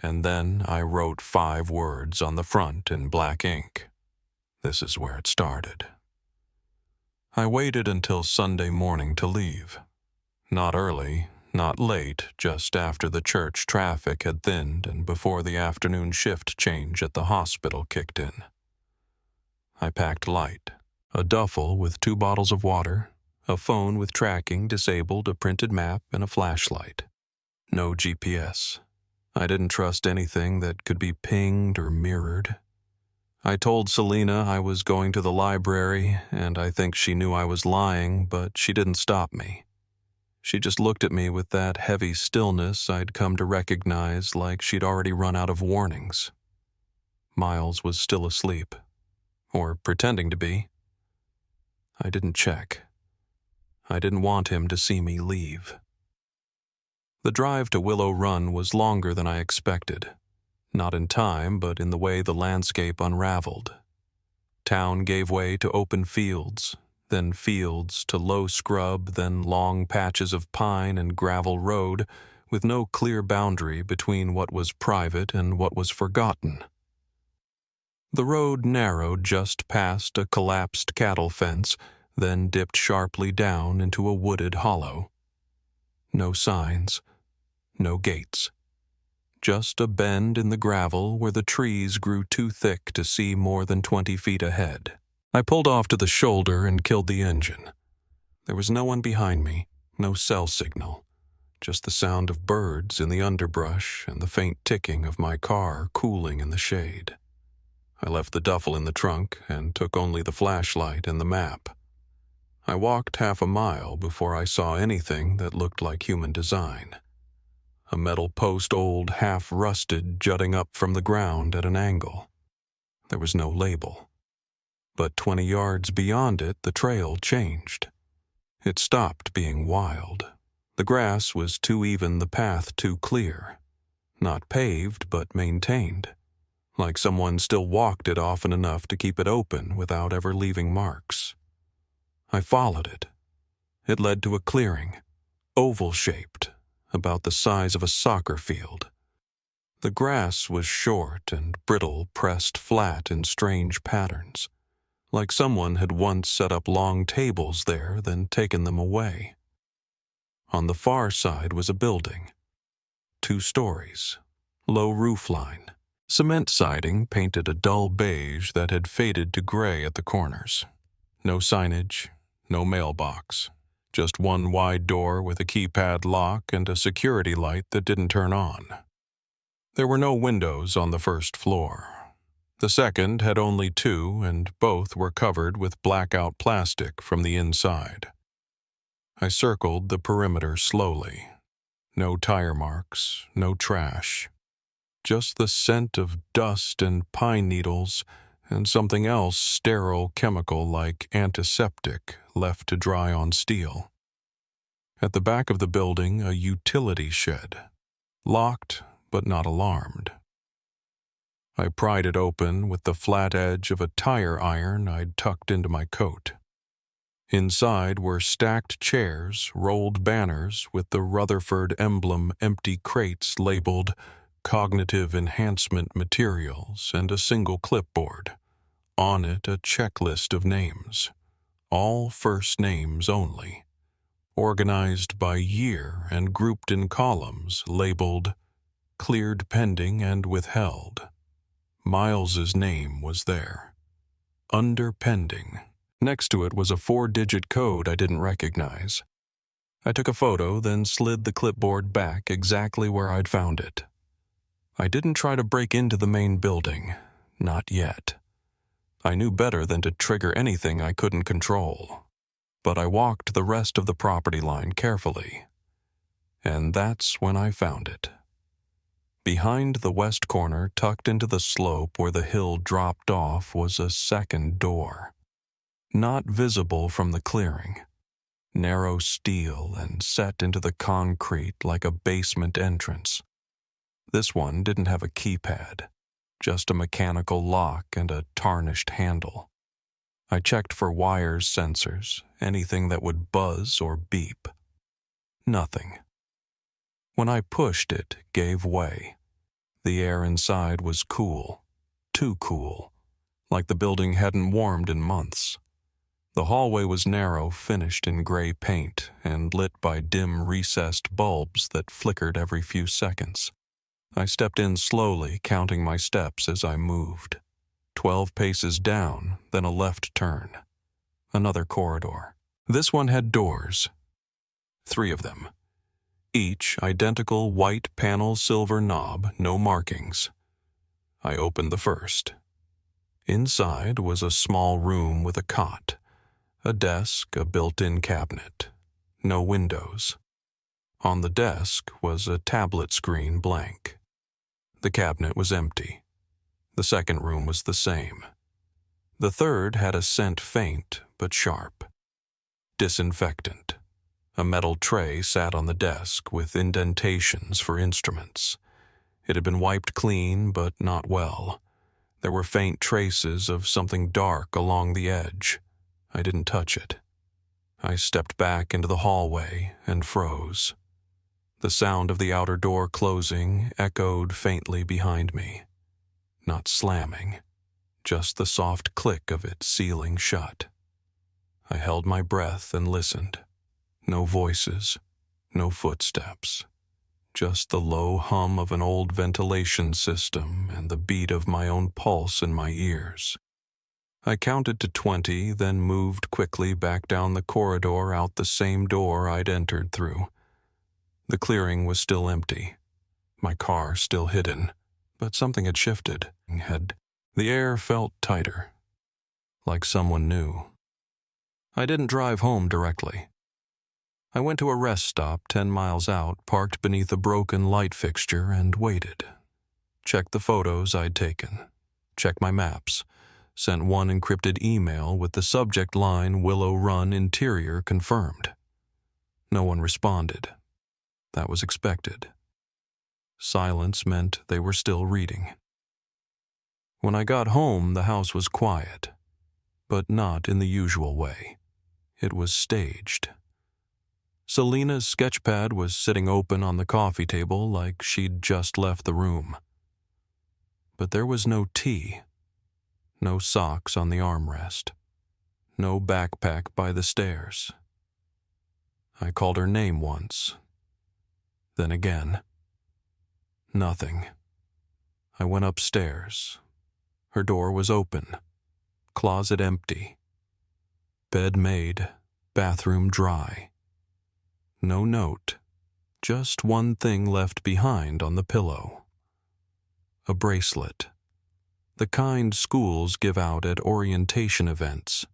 And then I wrote 5 words on the front in black ink. This is where it started. I waited until Sunday morning to leave. Not early, not late, just after the church traffic had thinned and before the afternoon shift change at the hospital kicked in. I packed light. A duffel with 2 bottles of water, a phone with tracking disabled, a printed map, and a flashlight. No GPS. I didn't trust anything that could be pinged or mirrored. I told Selena I was going to the library, and I think she knew I was lying, but she didn't stop me. She just looked at me with that heavy stillness I'd come to recognize, like she'd already run out of warnings. Miles was still asleep. Or pretending to be. I didn't check. I didn't want him to see me leave. The drive to Willow Run was longer than I expected. Not in time, but in the way the landscape unraveled. Town gave way to open fields, then fields to low scrub, then long patches of pine and gravel road, with no clear boundary between what was private and what was forgotten. The road narrowed just past a collapsed cattle fence, then dipped sharply down into a wooded hollow. No signs, no gates. Just a bend in the gravel where the trees grew too thick to see more than 20 feet ahead. I pulled off to the shoulder and killed the engine. There was no one behind me, no cell signal, just the sound of birds in the underbrush and the faint ticking of my car cooling in the shade. I left the duffel in the trunk and took only the flashlight and the map. I walked half a mile before I saw anything that looked like human design. A metal post, old, half-rusted, jutting up from the ground at an angle. There was no label. But 20 yards beyond it, the trail changed. It stopped being wild. The grass was too even, the path too clear. Not paved, but maintained. Like someone still walked it often enough to keep it open without ever leaving marks. I followed it. It led to a clearing, oval-shaped, about the size of a soccer field. The grass was short and brittle, pressed flat in strange patterns, like someone had once set up long tables there, then taken them away. On the far side was a building. 2 stories, low roofline. Cement siding painted a dull beige that had faded to gray at the corners. No signage, no mailbox. Just one wide door with a keypad lock and a security light that didn't turn on. There were no windows on the first floor. The second had only 2, and both were covered with blackout plastic from the inside. I circled the perimeter slowly. No tire marks, no trash. Just the scent of dust and pine needles and something else sterile chemical like antiseptic left to dry on steel. At the back of the building, a utility shed. Locked, but not alarmed. I pried it open with the flat edge of a tire iron I'd tucked into my coat. Inside were stacked chairs, rolled banners with the Rutherford emblem, empty crates labeled Cognitive Enhancement Materials, and a single clipboard. On it a checklist of names, all first names only, organized by year and grouped in columns labeled Cleared Pending and Withheld. Miles's name was there. Under pending. Next to it was a 4-digit code I didn't recognize. I took a photo, then slid the clipboard back exactly where I'd found it. I didn't try to break into the main building. Not yet. I knew better than to trigger anything I couldn't control. But I walked the rest of the property line carefully. And that's when I found it. Behind the west corner, tucked into the slope where the hill dropped off, was a second door. Not visible from the clearing. Narrow steel and set into the concrete like a basement entrance. This one didn't have a keypad, just a mechanical lock and a tarnished handle. I checked for wires, sensors, anything that would buzz or beep. Nothing. When I pushed it, gave way. The air inside was cool, too cool, like the building hadn't warmed in months. The hallway was narrow, finished in gray paint, and lit by dim, recessed bulbs that flickered every few seconds. I stepped in slowly, counting my steps as I moved. 12 paces down, then a left turn. Another corridor. This one had doors. 3 of them. Each identical white panel silver knob, no markings. I opened the first. Inside was a small room with a cot, a desk, a built-in cabinet. No windows. On the desk was a tablet screen blank. The cabinet was empty. The second room was the same. The third had a scent faint but sharp. Disinfectant. A metal tray sat on the desk with indentations for instruments. It had been wiped clean, but not well. There were faint traces of something dark along the edge. I didn't touch it. I stepped back into the hallway and froze. The sound of the outer door closing echoed faintly behind me. Not slamming, just the soft click of it sealing shut. I held my breath and listened. No voices, no footsteps. Just the low hum of an old ventilation system and the beat of my own pulse in my ears. I counted to 20, then moved quickly back down the corridor out the same door I'd entered through. The clearing was still empty. My car still hidden, but something had shifted. The air felt tighter, like someone knew. I didn't drive home directly. I went to a rest stop 10 miles out, parked beneath a broken light fixture, and waited. Checked the photos I'd taken. Checked my maps. Sent one encrypted email with the subject line Willow Run Interior confirmed. No one responded. That was expected. Silence meant they were still reading. When I got home, the house was quiet, but not in the usual way. It was staged. Selena's sketchpad was sitting open on the coffee table like she'd just left the room. But there was no tea, no socks on the armrest, no backpack by the stairs. I called her name once, then again. Nothing. I went upstairs. Her door was open, closet empty, bed made, bathroom dry. No note, just one thing left behind on the pillow. A bracelet. The kind schools give out at orientation events,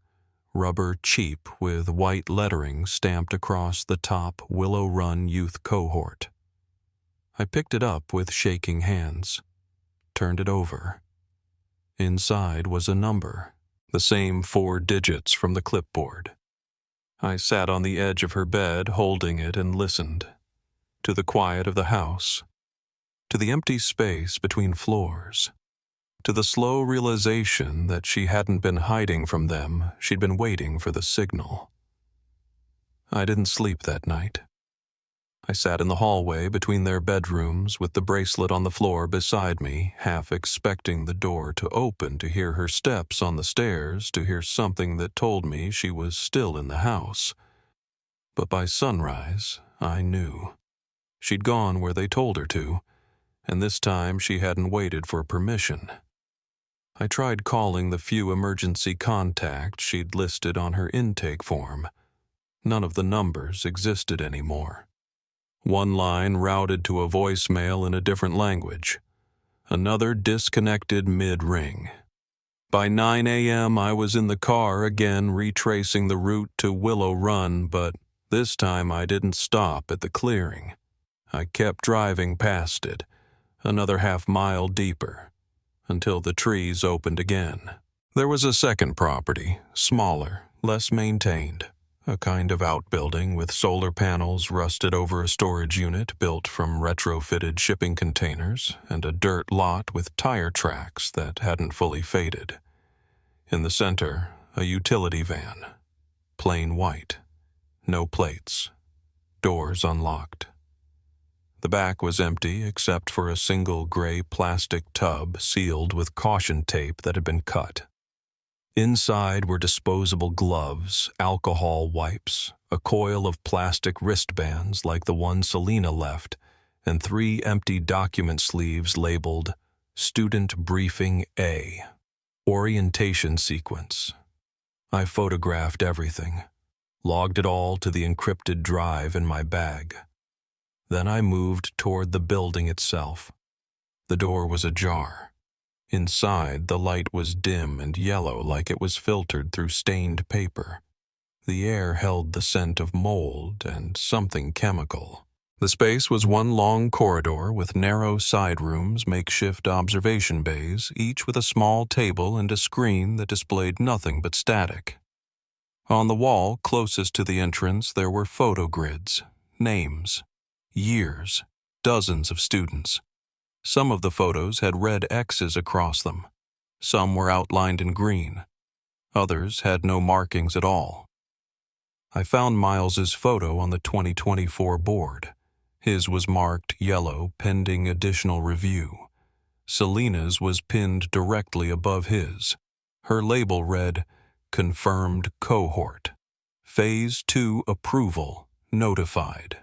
rubber cheap with white lettering stamped across the top Willow Run Youth Cohort. I picked it up with shaking hands, turned it over. Inside was a number, the same 4 digits from the clipboard. I sat on the edge of her bed, holding it, and listened. To the quiet of the house, to the empty space between floors, to the slow realization that she hadn't been hiding from them, she'd been waiting for the signal. I didn't sleep that night. I sat in the hallway between their bedrooms with the bracelet on the floor beside me, half expecting the door to open to hear her steps on the stairs, to hear something that told me she was still in the house. But by sunrise, I knew. She'd gone where they told her to, and this time she hadn't waited for permission. I tried calling the few emergency contacts she'd listed on her intake form. None of the numbers existed anymore. One line routed to a voicemail in a different language. Another disconnected mid-ring. By 9 a.m. I was in the car again retracing the route to Willow Run, but this time I didn't stop at the clearing. I kept driving past it, another half-mile deeper, until the trees opened again. There was a second property, smaller, less maintained. A kind of outbuilding with solar panels rusted over a storage unit built from retrofitted shipping containers and a dirt lot with tire tracks that hadn't fully faded. In the center, a utility van. Plain white. No plates. Doors unlocked. The back was empty except for a single gray plastic tub sealed with caution tape that had been cut. Inside were disposable gloves, alcohol wipes, a coil of plastic wristbands like the one Selena left, and 3 empty document sleeves labeled Student Briefing A, Orientation Sequence. I photographed everything, logged it all to the encrypted drive in my bag. Then I moved toward the building itself. The door was ajar. Inside, the light was dim and yellow like it was filtered through stained paper. The air held the scent of mold and something chemical. The space was one long corridor with narrow side rooms, makeshift observation bays, each with a small table and a screen that displayed nothing but static. On the wall closest to the entrance there were photo grids, names, years, dozens of students. Some of the photos had red X's across them. Some were outlined in green. Others had no markings at all. I found Miles's photo on the 2024 board. His was marked yellow, pending additional review. Selena's was pinned directly above his. Her label read, Confirmed Cohort. Phase 2 Approval. Notified.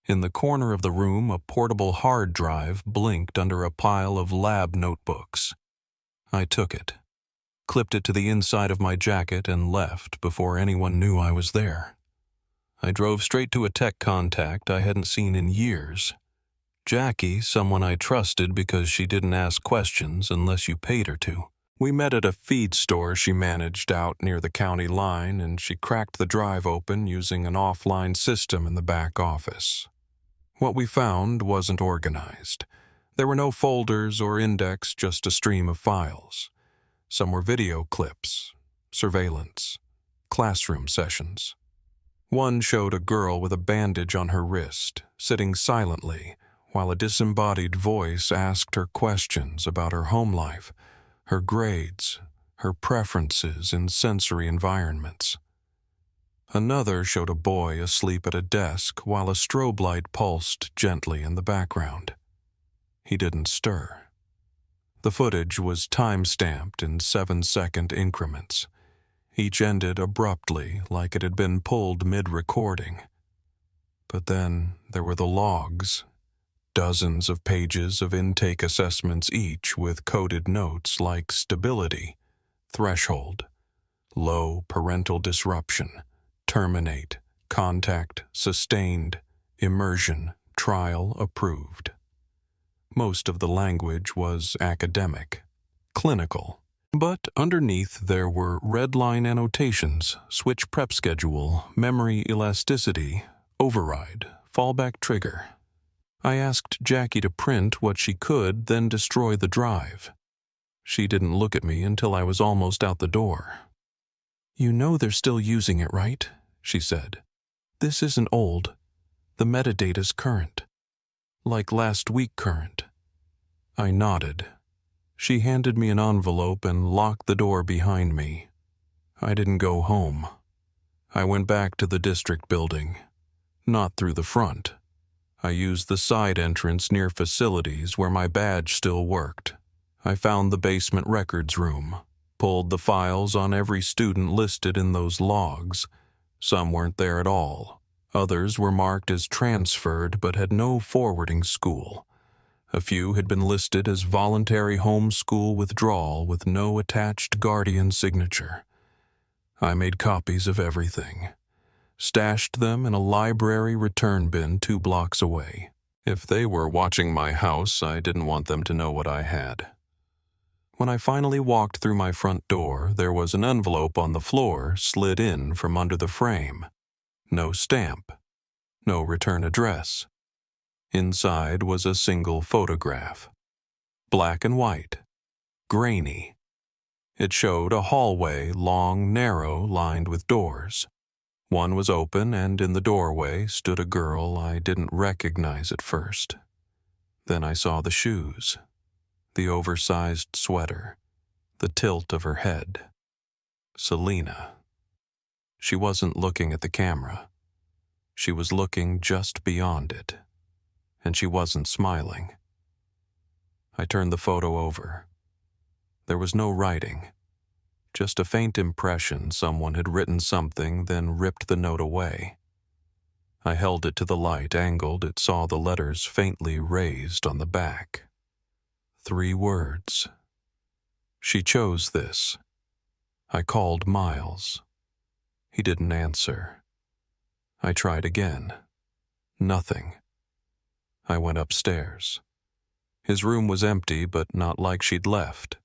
In the corner of the room, a portable hard drive blinked under a pile of lab notebooks. I took it, clipped it to the inside of my jacket, and left before anyone knew I was there. I drove straight to a tech contact I hadn't seen in years. Jackie, someone I trusted because she didn't ask questions unless you paid her to. We met at a feed store she managed out near the county line, and she cracked the drive open using an offline system in the back office. What we found wasn't organized. There were no folders or index, just a stream of files. Some were video clips, surveillance, classroom sessions. One showed a girl with a bandage on her wrist, sitting silently, while a disembodied voice asked her questions about her home life, her grades, her preferences in sensory environments. Another showed a boy asleep at a desk while a strobe light pulsed gently in the background. He didn't stir. The footage was time-stamped in 7-second increments. Each ended abruptly, like it had been pulled mid-recording. But then there were the logs. Dozens of pages of intake assessments each with coded notes like stability, threshold, low parental disruption, terminate, contact, sustained, immersion, trial approved. Most of the language was academic, clinical. But underneath there were red line annotations, switch prep schedule, memory elasticity, override, fallback trigger. I asked Jackie to print what she could, then destroy the drive. She didn't look at me until I was almost out the door. "You know they're still using it, right?" she said. "This isn't old. The metadata's current. Like last week current." I nodded. She handed me an envelope and locked the door behind me. I didn't go home. I went back to the district building. Not through the front. I used the side entrance near facilities where my badge still worked. I found the basement records room, pulled the files on every student listed in those logs. Some weren't there at all. Others were marked as transferred but had no forwarding school. A few had been listed as voluntary homeschool withdrawal with no attached guardian signature. I made copies of everything, stashed them in a library return bin 2 blocks away. If they were watching my house, I didn't want them to know what I had. When I finally walked through my front door, there was an envelope on the floor slid in from under the frame. No stamp. No return address. Inside was a single photograph. Black and white. Grainy. It showed a hallway, long, narrow, lined with doors. One was open, and in the doorway stood a girl I didn't recognize at first. Then I saw the shoes, the oversized sweater, the tilt of her head. Selena. She wasn't looking at the camera. She was looking just beyond it. And she wasn't smiling. I turned the photo over. There was no writing, just a faint impression someone had written something, then ripped the note away. I held it to the light, angled. It saw the letters faintly raised on the back. 3 words. She chose this. I called Miles. He didn't answer. I tried again. Nothing. I went upstairs. His room was empty, but not like she'd left.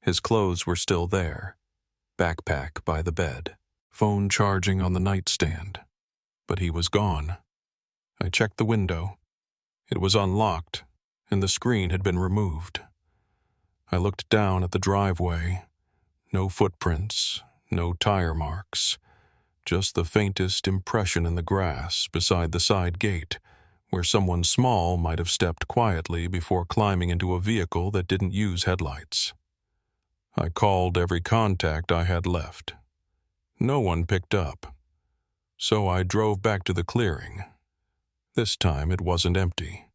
His clothes were still there. Backpack by the bed. Phone charging on the nightstand. But he was gone. I checked the window. It was unlocked, and the screen had been removed. I looked down at the driveway. No footprints, no tire marks. Just the faintest impression in the grass beside the side gate, where someone small might have stepped quietly before climbing into a vehicle that didn't use headlights. I called every contact I had left. No one picked up. So I drove back to the clearing. This time it wasn't empty.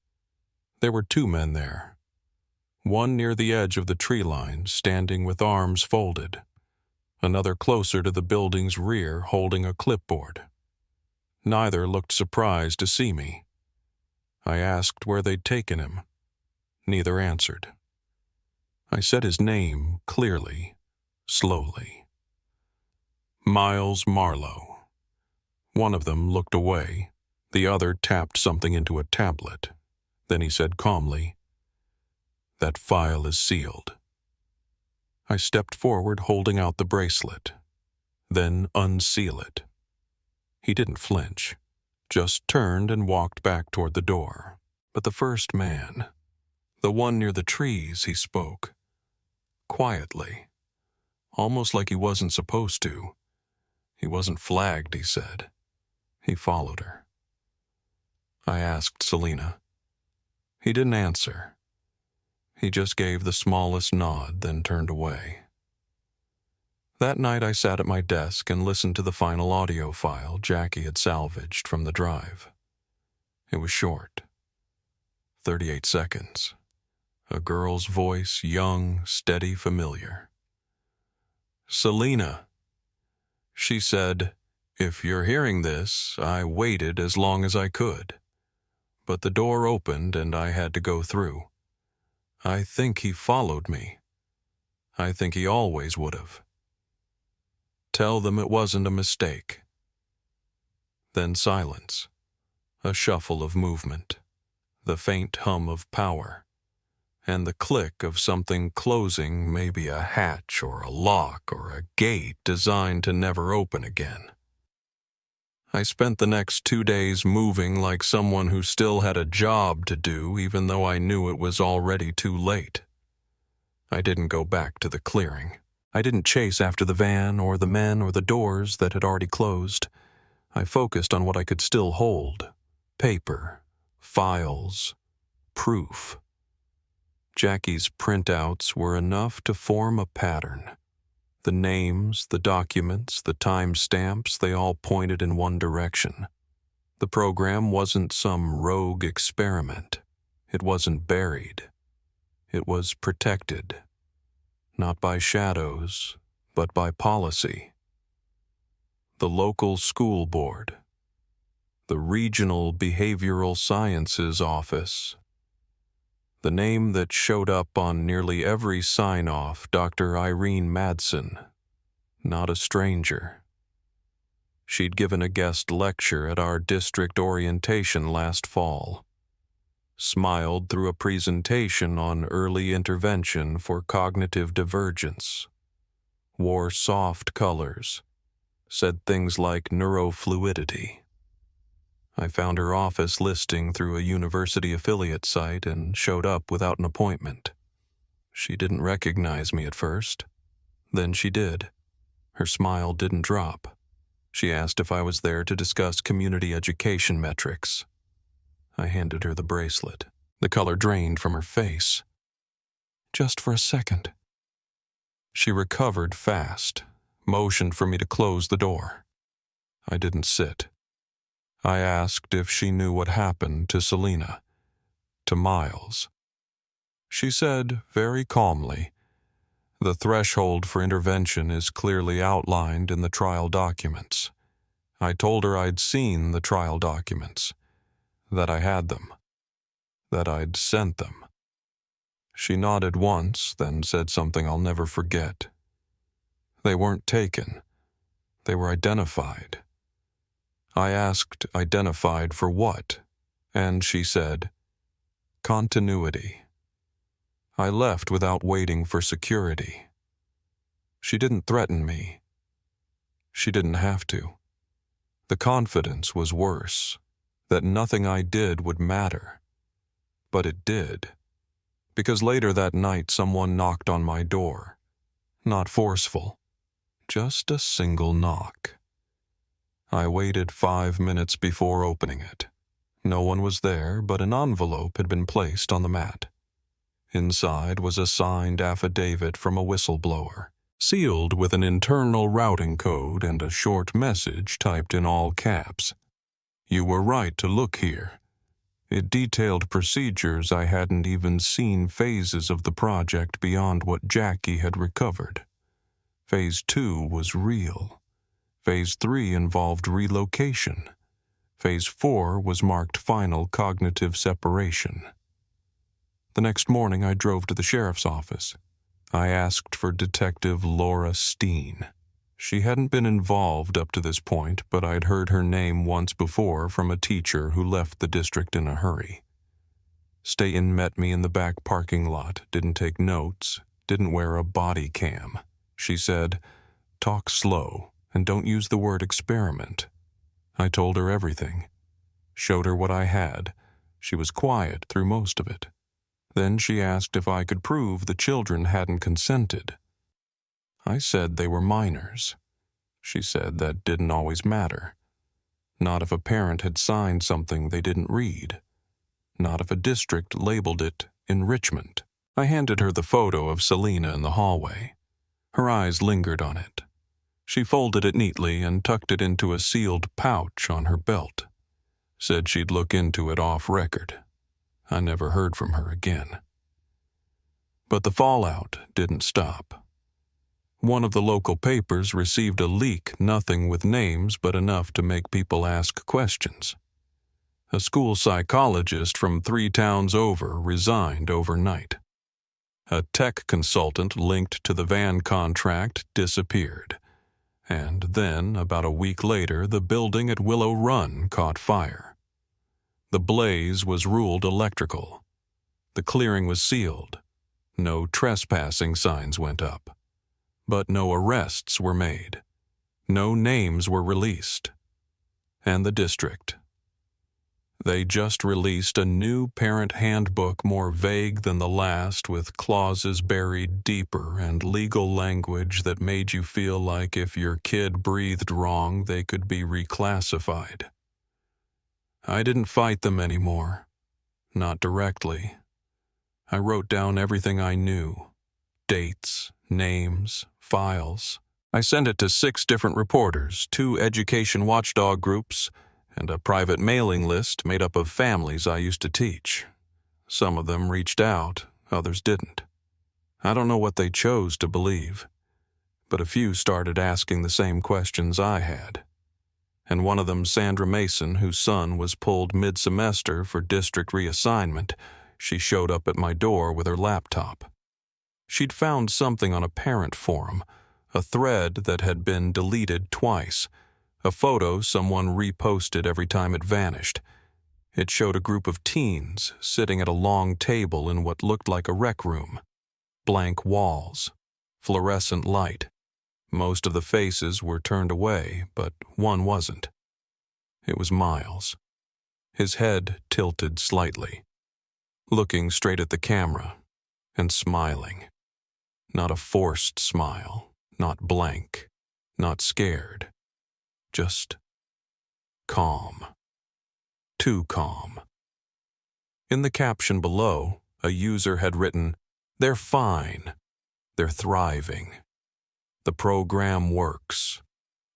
There were 2 men there. One near the edge of the tree line, standing with arms folded. Another closer to the building's rear, holding a clipboard. Neither looked surprised to see me. I asked where they'd taken him. Neither answered. I said his name clearly, slowly. Miles Marlowe. One of them looked away. The other tapped something into a tablet. Then he said calmly, "That file is sealed." I stepped forward, holding out the bracelet. Then unseal it. He didn't flinch, just turned and walked back toward the door. But the first man, the one near the trees, he spoke. Quietly. Almost like he wasn't supposed to. He wasn't flagged, he said. He followed her. I asked Selena. He didn't answer. He just gave the smallest nod, then turned away. That night I sat at my desk and listened to the final audio file Jackie had salvaged from the drive. It was short. 38 seconds. A girl's voice, young, steady, familiar. "Selena," she said, "if you're hearing this, I waited as long as I could. But the door opened and I had to go through. I think he followed me. I think he always would have. Tell them it wasn't a mistake." Then silence, a shuffle of movement, the faint hum of power, and the click of something closing, maybe a hatch or a lock or a gate designed to never open again. I spent the next 2 days moving like someone who still had a job to do, even though I knew it was already too late. I didn't go back to the clearing. I didn't chase after the van or the men or the doors that had already closed. I focused on what I could still hold: paper, files, proof. Jackie's printouts were enough to form a pattern. The names, the documents, the timestamps, they all pointed in one direction. The program wasn't some rogue experiment. It wasn't buried. It was protected. Not by shadows, but by policy. The local school board. The Regional Behavioral Sciences Office. The name that showed up on nearly every sign-off, Dr. Irene Madsen. Not a stranger. She'd given a guest lecture at our district orientation last fall. Smiled through a presentation on early intervention for cognitive divergence. Wore soft colors. Said things like neurofluidity. I found her office listing through a university affiliate site and showed up without an appointment. She didn't recognize me at first. Then she did. Her smile didn't drop. She asked if I was there to discuss community education metrics. I handed her the bracelet. The color drained from her face. Just for a second. She recovered fast, motioned for me to close the door. I didn't sit. I asked if she knew what happened to Selena, to Miles. She said, very calmly, the threshold for intervention is clearly outlined in the trial documents. I told her I'd seen the trial documents, that I had them, that I'd sent them. She nodded once, then said something I'll never forget. They weren't taken. They were identified. I asked identified for what, and she said, continuity. I left without waiting for security. She didn't threaten me. She didn't have to. The confidence was worse, that nothing I did would matter. But it did, because later that night someone knocked on my door. Not forceful, just a single knock. I waited 5 minutes before opening it. No one was there, but an envelope had been placed on the mat. Inside was a signed affidavit from a whistleblower, sealed with an internal routing code and a short message typed in all caps. You were right to look here. It detailed procedures I hadn't even seen, phases of the project beyond what Jackie had recovered. Phase 2 was real. Phase 3 involved relocation. Phase 4 was marked final cognitive separation. The next morning I drove to the sheriff's office. I asked for Detective Laura Steen. She hadn't been involved up to this point, but I'd heard her name once before from a teacher who left the district in a hurry. Staten met me in the back parking lot, didn't take notes, didn't wear a body cam. She said, "Talk slow, and don't use the word experiment." I told her everything. Showed her what I had. She was quiet through most of it. Then she asked if I could prove the children hadn't consented. I said they were minors. She said that didn't always matter. Not if a parent had signed something they didn't read. Not if a district labeled it enrichment. I handed her the photo of Selena in the hallway. Her eyes lingered on it. She folded it neatly and tucked it into a sealed pouch on her belt. Said she'd look into it off record. I never heard from her again. But the fallout didn't stop. One of the local papers received a leak, nothing with names but enough to make people ask questions. A school psychologist from 3 towns over resigned overnight. A tech consultant linked to the van contract disappeared. And then, about a week later, the building at Willow Run caught fire. The blaze was ruled electrical. The clearing was sealed. No trespassing signs went up. But no arrests were made. No names were released. And the district. They just released a new parent handbook more vague than the last, with clauses buried deeper and legal language that made you feel like if your kid breathed wrong, they could be reclassified. I didn't fight them anymore. Not directly. I wrote down everything I knew. Dates, names, files. I sent it to 6 different reporters, 2 education watchdog groups, and a private mailing list made up of families I used to teach. Some of them reached out, others didn't. I don't know what they chose to believe, but a few started asking the same questions I had. And one of them, Sandra Mason, whose son was pulled mid-semester for district reassignment, she showed up at my door with her laptop. She'd found something on a parent forum, a thread that had been deleted twice, a photo someone reposted every time it vanished. It showed a group of teens sitting at a long table in what looked like a rec room. Blank walls, fluorescent light. Most of the faces were turned away, but one wasn't. It was Miles. His head tilted slightly, looking straight at the camera and smiling. Not a forced smile, not blank, not scared. Just calm. Too calm. In the caption below, a user had written, "They're fine. They're thriving. The program works."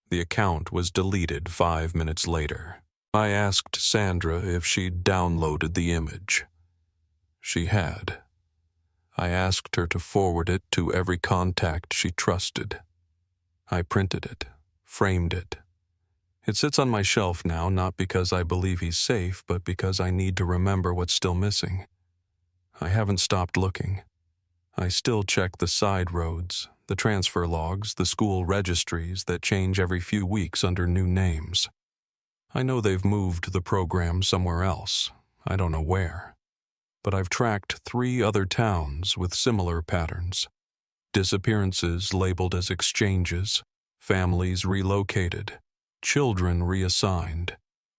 The account was deleted 5 minutes later. I asked Sandra if she'd downloaded the image. She had. I asked her to forward it to every contact she trusted. I printed it, framed it. It sits on my shelf now, not because I believe he's safe, but because I need to remember what's still missing. I haven't stopped looking. I still check the side roads, the transfer logs, the school registries that change every few weeks under new names. I know they've moved the program somewhere else. I don't know where. But I've tracked 3 other towns with similar patterns. Disappearances labeled as exchanges, families relocated, children reassigned,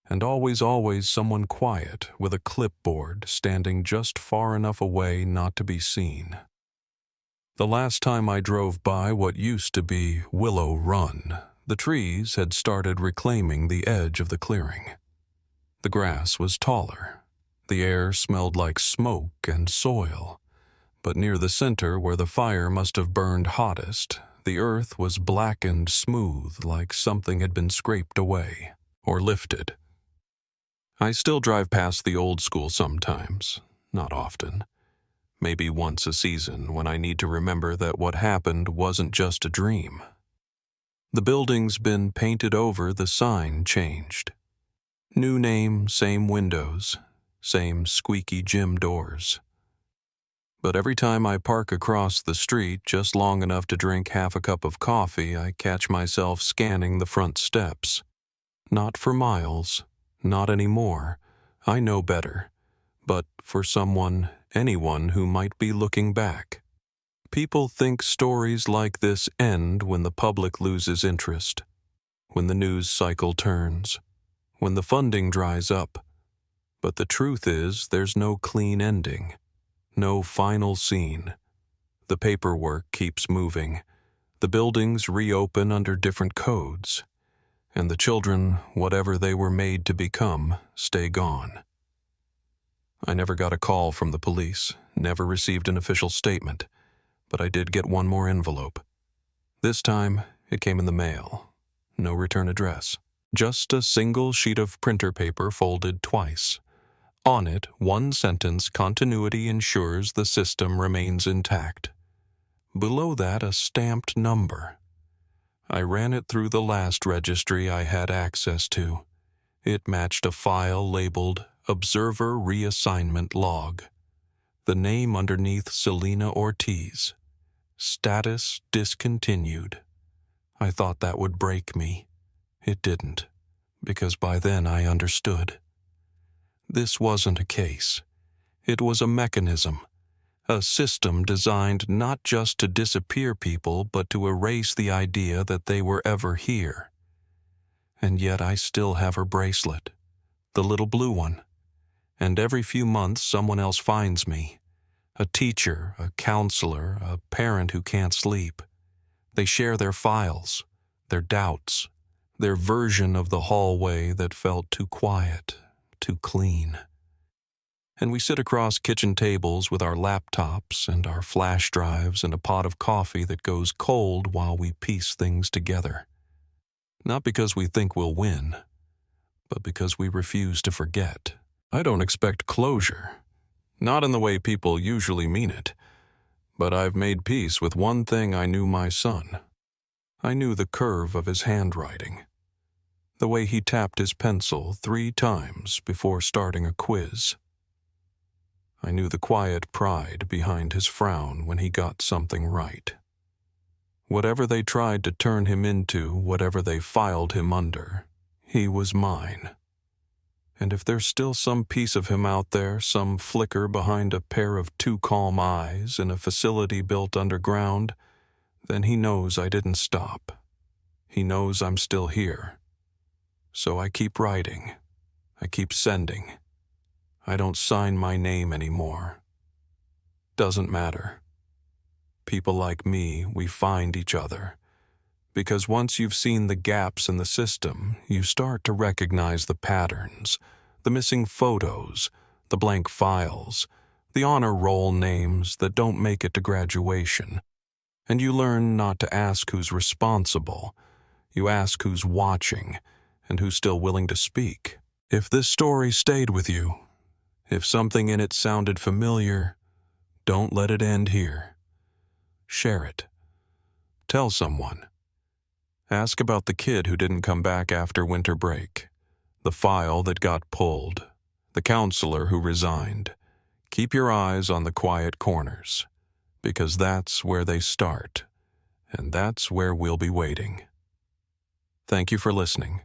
and always someone quiet with a clipboard standing just far enough away not to be seen. The last time I drove by what used to be Willow Run, the trees had started reclaiming the edge of the clearing. The grass was taller. The air smelled like smoke and soil, but near the center where the fire must have burned hottest, the earth was blackened smooth like something had been scraped away or lifted. I still drive past the old school sometimes, not often. Maybe once a season when I need to remember that what happened wasn't just a dream. The building's been painted over, the sign changed. New name, same windows, same squeaky gym doors. But every time I park across the street just long enough to drink half a cup of coffee, I catch myself scanning the front steps. Not for Miles, not anymore. I know better. But for someone, anyone who might be looking back. People think stories like this end when the public loses interest, when the news cycle turns, when the funding dries up. But the truth is, there's no clean ending. No final scene. The paperwork keeps moving. The buildings reopen under different codes. And the children, whatever they were made to become, stay gone. I never got a call from the police, never received an official statement, but I did get one more envelope. This time, it came in the mail. No return address. Just a single sheet of printer paper folded twice. On it, one sentence: continuity ensures the system remains intact. Below that, a stamped number. I ran it through the last registry I had access to. It matched a file labeled Observer Reassignment Log. The name underneath Selena Ortiz. Status discontinued. I thought that would break me. It didn't, because by then I understood. This wasn't a case. It was a mechanism, a system designed not just to disappear people, but to erase the idea that they were ever here. And yet I still have her bracelet, the little blue one. And every few months someone else finds me. A teacher, a counselor, a parent who can't sleep. They share their files, their doubts, their version of the hallway that felt too quiet, too clean. And we sit across kitchen tables with our laptops and our flash drives and a pot of coffee that goes cold while we piece things together. Not because we think we'll win, but because we refuse to forget. I don't expect closure, not in the way people usually mean it, but I've made peace with one thing I knew my son. I knew the curve of his handwriting, the way he tapped his pencil 3 times before starting a quiz. I knew the quiet pride behind his frown when he got something right. Whatever they tried to turn him into, whatever they filed him under, he was mine. And if there's still some piece of him out there, some flicker behind a pair of too calm eyes in a facility built underground, then he knows I didn't stop. He knows I'm still here. So I keep writing. I keep sending. I don't sign my name anymore. Doesn't matter. People like me, we find each other. Because once you've seen the gaps in the system, you start to recognize the patterns, the missing photos, the blank files, the honor roll names that don't make it to graduation. And you learn not to ask who's responsible. You ask who's watching and who's still willing to speak. If this story stayed with you, if something in it sounded familiar, don't let it end here. Share it. Tell someone. Ask about the kid who didn't come back after winter break, the file that got pulled, the counselor who resigned. Keep your eyes on the quiet corners, because that's where they start, and that's where we'll be waiting. Thank you for listening.